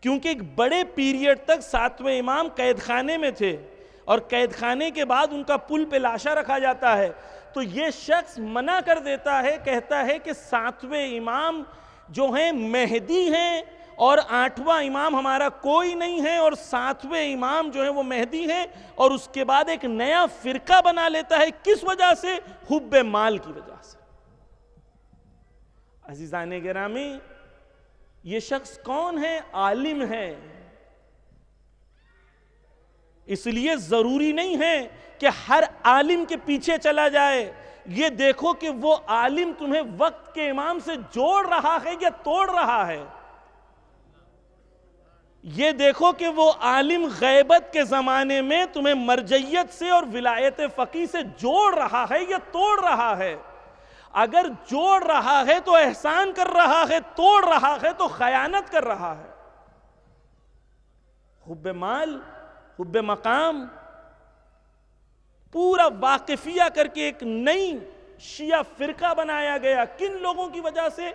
کیونکہ ایک بڑے پیریڈ تک 7ویں امام قید خانے میں تھے، اور قید خانے کے بعد ان کا پل پہ لاشا رکھا جاتا ہے، تو یہ شخص منع کر دیتا ہے، کہتا ہے کہ 7ویں امام جو ہیں مہدی ہیں، اور 8واں امام ہمارا کوئی نہیں ہے، اور 7ویں امام جو ہیں وہ مہدی ہیں، اور اس کے بعد ایک نیا فرقہ بنا لیتا ہے۔ کس وجہ سے؟ حب مال کی وجہ سے۔ عزیزان گرامی، یہ شخص کون ہے؟ عالم ہے۔ اس لیے ضروری نہیں ہے کہ ہر عالم کے پیچھے چلا جائے۔ یہ دیکھو کہ وہ عالم تمہیں وقت کے امام سے جوڑ رہا ہے یا توڑ رہا ہے۔ یہ دیکھو کہ وہ عالم غیبت کے زمانے میں تمہیں مرجعیت سے اور ولایت فقیہ سے جوڑ رہا ہے یا توڑ رہا ہے۔ اگر جوڑ رہا ہے تو احسان کر رہا ہے، توڑ رہا ہے تو خیانت کر رہا ہے۔ حب مال، حب مقام، پورا واقفیہ کر کے ایک نئی شیعہ فرقہ بنایا گیا۔ کن لوگوں کی وجہ سے؟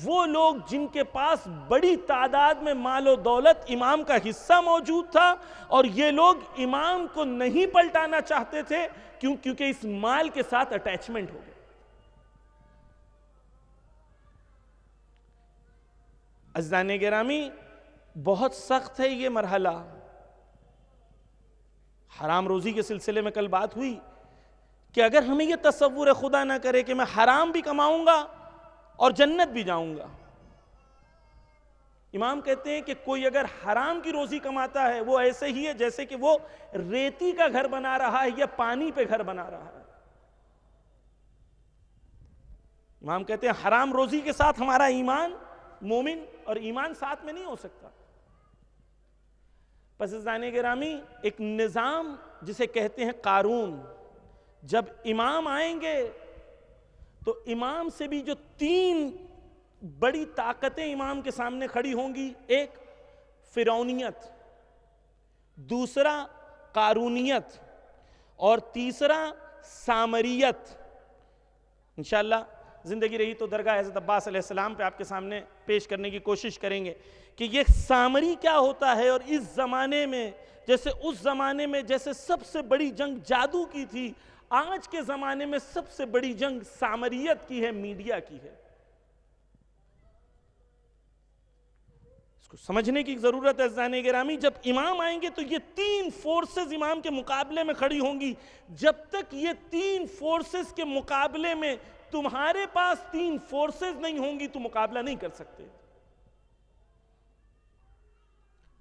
وہ لوگ جن کے پاس بڑی تعداد میں مال و دولت، امام کا حصہ موجود تھا، اور یہ لوگ امام کو نہیں پلٹانا چاہتے تھے، کیونکہ اس مال کے ساتھ اٹیچمنٹ ہو گئے۔ عزیزان گرامی، بہت سخت ہے یہ مرحلہ۔ حرام روزی کے سلسلے میں کل بات ہوئی کہ اگر ہمیں یہ تصور خدا نہ کرے کہ میں حرام بھی کماؤں گا اور جنت بھی جاؤں گا۔ امام کہتے ہیں کہ کوئی اگر حرام کی روزی کماتا ہے وہ ایسے ہی ہے جیسے کہ وہ ریتی کا گھر بنا رہا ہے یا پانی پہ گھر بنا رہا ہے۔ امام کہتے ہیں حرام روزی کے ساتھ ہمارا ایمان، مومن اور ایمان ساتھ میں نہیں ہو سکتا۔ پس عزیزان گرامی، ایک نظام جسے کہتے ہیں قارون، جب امام آئیں گے تو امام سے بھی جو 3 بڑی طاقتیں امام کے سامنے کھڑی ہوں گی، ایک فرعونیت، دوسرا قارونیت، اور تیسرا سامریت. انشاءاللہ زندگی رہی تو درگاہ حضرت عباس علیہ السلام پہ آپ کے سامنے پیش کرنے کی کوشش کریں گے کہ یہ سامری کیا ہوتا ہے. اور اس زمانے میں جیسے سب سے بڑی جنگ جادو کی تھی، آج کے زمانے میں سب سے بڑی جنگ سامریت کی ہے، میڈیا کی ہے. اس کو سمجھنے کی ضرورت ہے عزیزان گرامی. جب امام آئیں گے تو یہ تین فورسز امام کے مقابلے میں کھڑی ہوں گی. جب تک یہ تین فورسز کے مقابلے میں تمہارے پاس تین فورسز نہیں ہوں گی تو مقابلہ نہیں کر سکتے.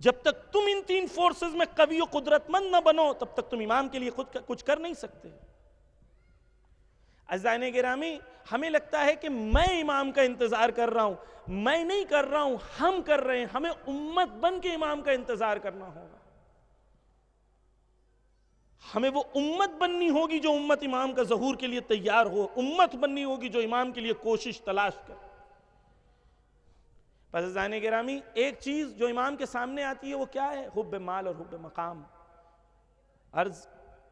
جب تک تم ان تین فورسز میں قوی و قدرت مند نہ بنو تب تک تم امام کے لیے خود کچھ کر نہیں سکتے. عزیزان گرامی، ہمیں لگتا ہے کہ میں امام کا انتظار کر رہا ہوں. میں نہیں کر رہا ہوں، ہم کر رہے ہیں. ہمیں امت بن کے امام کا انتظار کرنا ہوگا. ہمیں وہ امت بننی ہوگی جو امت امام کا ظہور کے لیے تیار ہو. امت بننی ہوگی جو امام کے لیے کوشش تلاش کر. پس عزیزان گرامی، ایک چیز جو امام کے سامنے آتی ہے وہ کیا ہے؟ حب مال اور حب مقام. عرض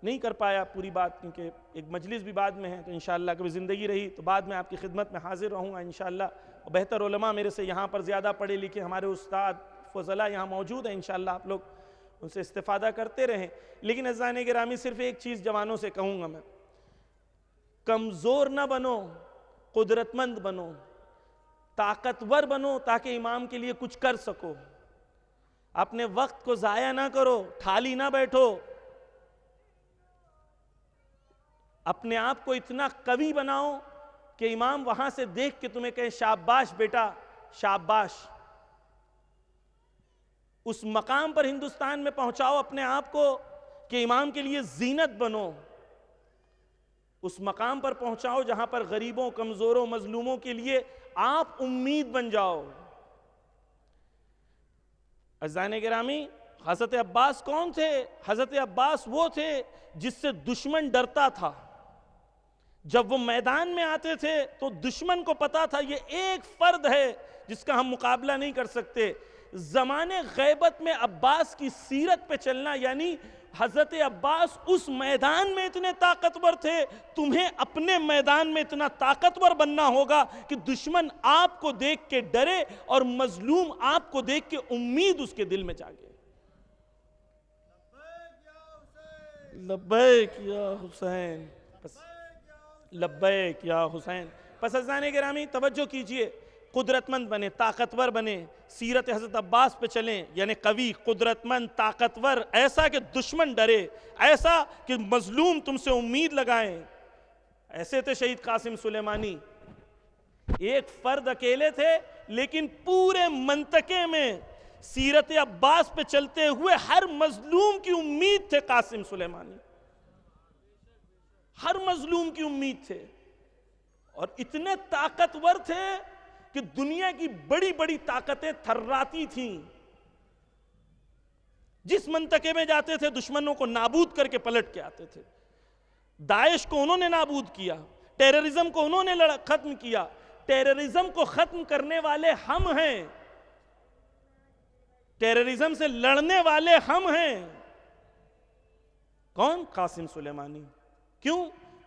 نہیں کر پایا پوری بات کیونکہ ایک مجلس بھی بعد میں ہے، تو انشاءاللہ کبھی زندگی رہی تو بعد میں آپ کی خدمت میں حاضر رہوں گا انشاءاللہ. اور بہتر علماء میرے سے یہاں پر زیادہ پڑھے لکھے ہمارے استاد فضلاء یہاں موجود ہیں، انشاءاللہ آپ لوگ ان سے استفادہ کرتے رہیں. لیکن عزیزان گرامی، صرف ایک چیز جوانوں سے کہوں گا میں: کمزور نہ بنو، قدرت مند بنو، طاقتور بنو تاکہ امام کے لیے کچھ کر سکو. اپنے وقت کو ضائع نہ کرو، خالی نہ بیٹھو. اپنے آپ کو اتنا قوی بناؤ کہ امام وہاں سے دیکھ کے تمہیں کہے شاباش بیٹا شاباش. اس مقام پر ہندوستان میں پہنچاؤ اپنے آپ کو کہ امام کے لیے زینت بنو. اس مقام پر پہنچاؤ جہاں پر غریبوں، کمزوروں، مظلوموں کے لیے آپ امید بن جاؤ. عزیزان گرامی، حضرت عباس کون تھے؟ حضرت عباس وہ تھے جس سے دشمن ڈرتا تھا. جب وہ میدان میں آتے تھے تو دشمن کو پتا تھا یہ ایک فرد ہے جس کا ہم مقابلہ نہیں کر سکتے. زمانے غیبت میں عباس کی سیرت پہ چلنا یعنی حضرت عباس اس میدان میں اتنے طاقتور تھے. تمہیں اپنے میدان میں اتنا طاقتور بننا ہوگا کہ دشمن آپ کو دیکھ کے ڈرے اور مظلوم آپ کو دیکھ کے امید اس کے دل میں جاگے. لبیک یا حسین، لبیک یا حسین. پس عزیزان گرامی توجہ کیجئے، قدرت مند بنے، طاقتور بنے، سیرت حضرت عباس پہ چلیں، یعنی قوی، قدرت مند، طاقتور، ایسا کہ دشمن ڈرے، ایسا کہ مظلوم تم سے امید لگائیں. ایسے تھے شہید قاسم سلیمانی. ایک فرد اکیلے تھے لیکن پورے منطقے میں سیرت عباس پہ چلتے ہوئے ہر مظلوم کی امید تھے قاسم سلیمانی. ہر مظلوم کی امید تھے اور اتنے طاقتور تھے کہ دنیا کی بڑی بڑی طاقتیں تھراتی تھیں. جس منطقے میں جاتے تھے دشمنوں کو نابود کر کے پلٹ کے آتے تھے. داعش کو انہوں نے نابود کیا، ٹیررزم کو انہوں نے ختم کیا. ٹیررزم کو ختم کرنے والے ہم ہیں، ٹیررزم سے لڑنے والے ہم ہیں. کون؟ قاسم سلیمانی. کیوں؟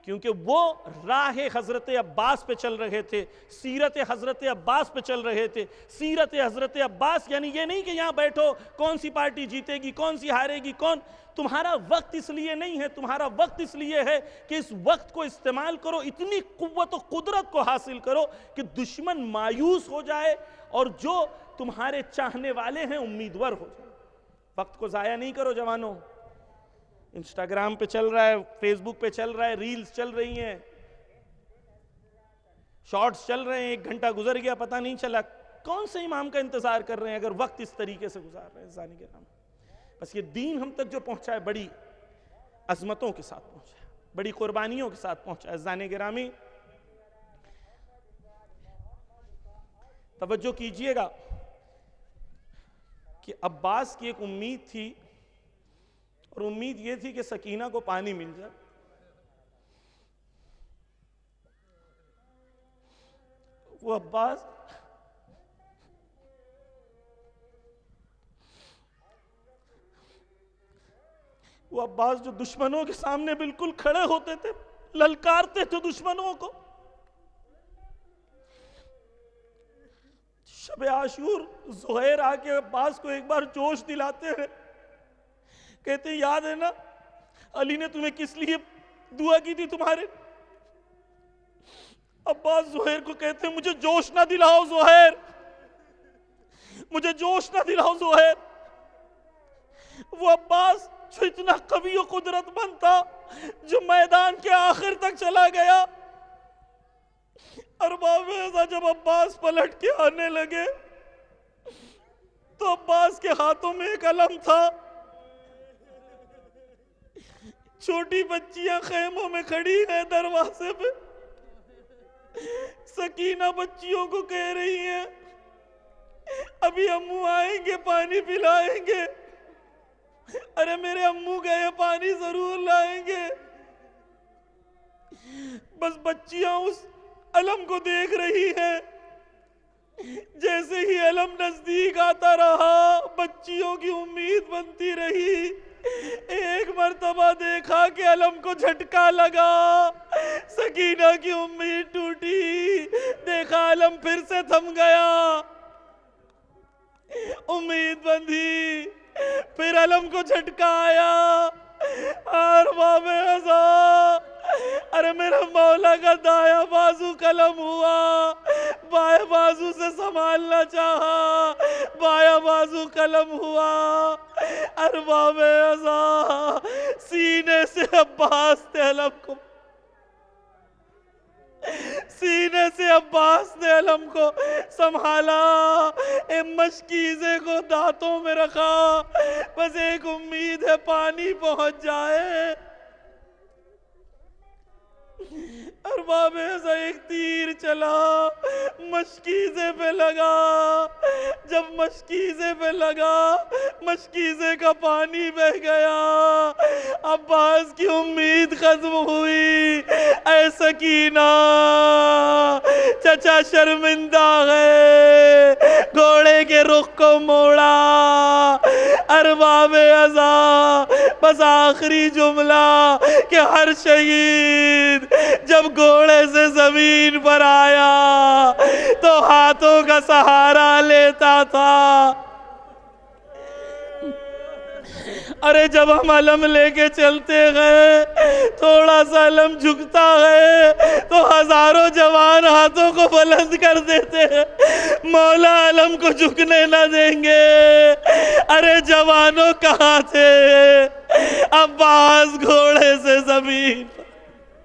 کیونکہ وہ راہ حضرت عباس پہ چل رہے تھے، سیرت حضرت عباس پہ چل رہے تھے. سیرت حضرت عباس یعنی یہ نہیں کہ یہاں بیٹھو کون سی پارٹی جیتے گی، کون سی ہارے گی، تمہارا وقت اس لیے نہیں ہے. تمہارا وقت اس لیے ہے کہ اس وقت کو استعمال کرو، اتنی قوت و قدرت کو حاصل کرو کہ دشمن مایوس ہو جائے اور جو تمہارے چاہنے والے ہیں امیدوار ہو جائے. وقت کو ضائع نہیں کرو جوانوں. انسٹاگرام پہ چل رہا ہے، فیس بک پہ چل رہا ہے، ریلز چل رہی ہیں، شارٹس چل رہے ہیں، 1 گھنٹہ گزر گیا پتہ نہیں چلا. کون سے امام کا انتظار کر رہے ہیں اگر وقت اس طریقے سے گزار رہے ہیں؟ زانی کے نام. بس یہ دین ہم تک جو پہنچا ہے بڑی عظمتوں کے ساتھ پہنچا ہے، بڑی قربانیوں کے ساتھ پہنچا ہے. زانی گرامی توجہ کیجئے گا کہ عباس کی ایک امید تھی اور امید یہ تھی کہ سکینہ کو پانی مل جائے. وہ عباس وہ عباس جو دشمنوں کے سامنے بالکل کھڑے ہوتے تھے، للکارتے تھے دشمنوں کو. شب عاشور زہیر آ کے عباس کو ایک بار جوش دلاتے ہیں، کہتے ہیں یاد ہے نا علی نے تمہیں کس لیے دعا کی تھی تمہارے؟ عباس زہیر کو کہتے ہیں مجھے جوش نہ دلاؤ زہیر، مجھے جوش نہ دلاؤ زہیر. وہ عباس جو اتنا قوی و قدرت مند تھا، جو میدان کے آخر تک چلا گیا. ارباب ایسا جب عباس پلٹ کے آنے لگے تو عباس کے ہاتھوں میں ایک علم تھا. چھوٹی بچیاں خیموں میں کھڑی ہیں دروازے پہ. سکینہ بچیوں کو کہہ رہی ہیں ابھی امو آئیں گے پانی پلائیں گے. ارے میرے امو گئے پانی ضرور لائیں گے. بس بچیاں اس علم کو دیکھ رہی ہیں. جیسے ہی علم نزدیک آتا رہا بچیوں کی امید بنتی رہی. ایک مرتبہ دیکھا کہ علم کو جھٹکا لگا، سکینہ کی امید ٹوٹی. دیکھا علم پھر سے تھم گیا، امید بندھی. پھر علم کو جھٹکا آیا. ارباب ازا، ارے میرے مولا کا دایا بازو قلم ہوا، بائیں بازو سے سنبھالنا چاہا، بایاں بازو قلم ہوا. ارباب ازا سینے سے عباس نے علم کو، سینے سے عباس نے علم کو سنبھالا. مشکیزے کو دانتوں میں رکھا، بس ایک امید ہے پانی پہنچ جائے. ارباب ایسا ایک تیر چلا، مشکیزے پہ لگا. جب مشکیزے پہ لگا مشکیزے کا پانی بہ گیا. عباس کی امید ختم ہوئی. اے سکینہ چچا شرمندہ ہے، گھوڑے کے رخ کو موڑا. ارباب ازا بس آخری جملہ کہ ہر شہید جب گھوڑے سے زمین پر آیا تو ہاتھوں کا سہارا لیتا تھا. ارے جب ہم علم لے کے چلتے گئے تھوڑا سا علم جھکتا ہے تو ہزاروں جوان ہاتھوں کو بلند کر دیتے ہیں. مولا علم کو جھکنے نہ دیں گے. ارے جوانوں کہاں تھے؟ عباس گھوڑے سے زمین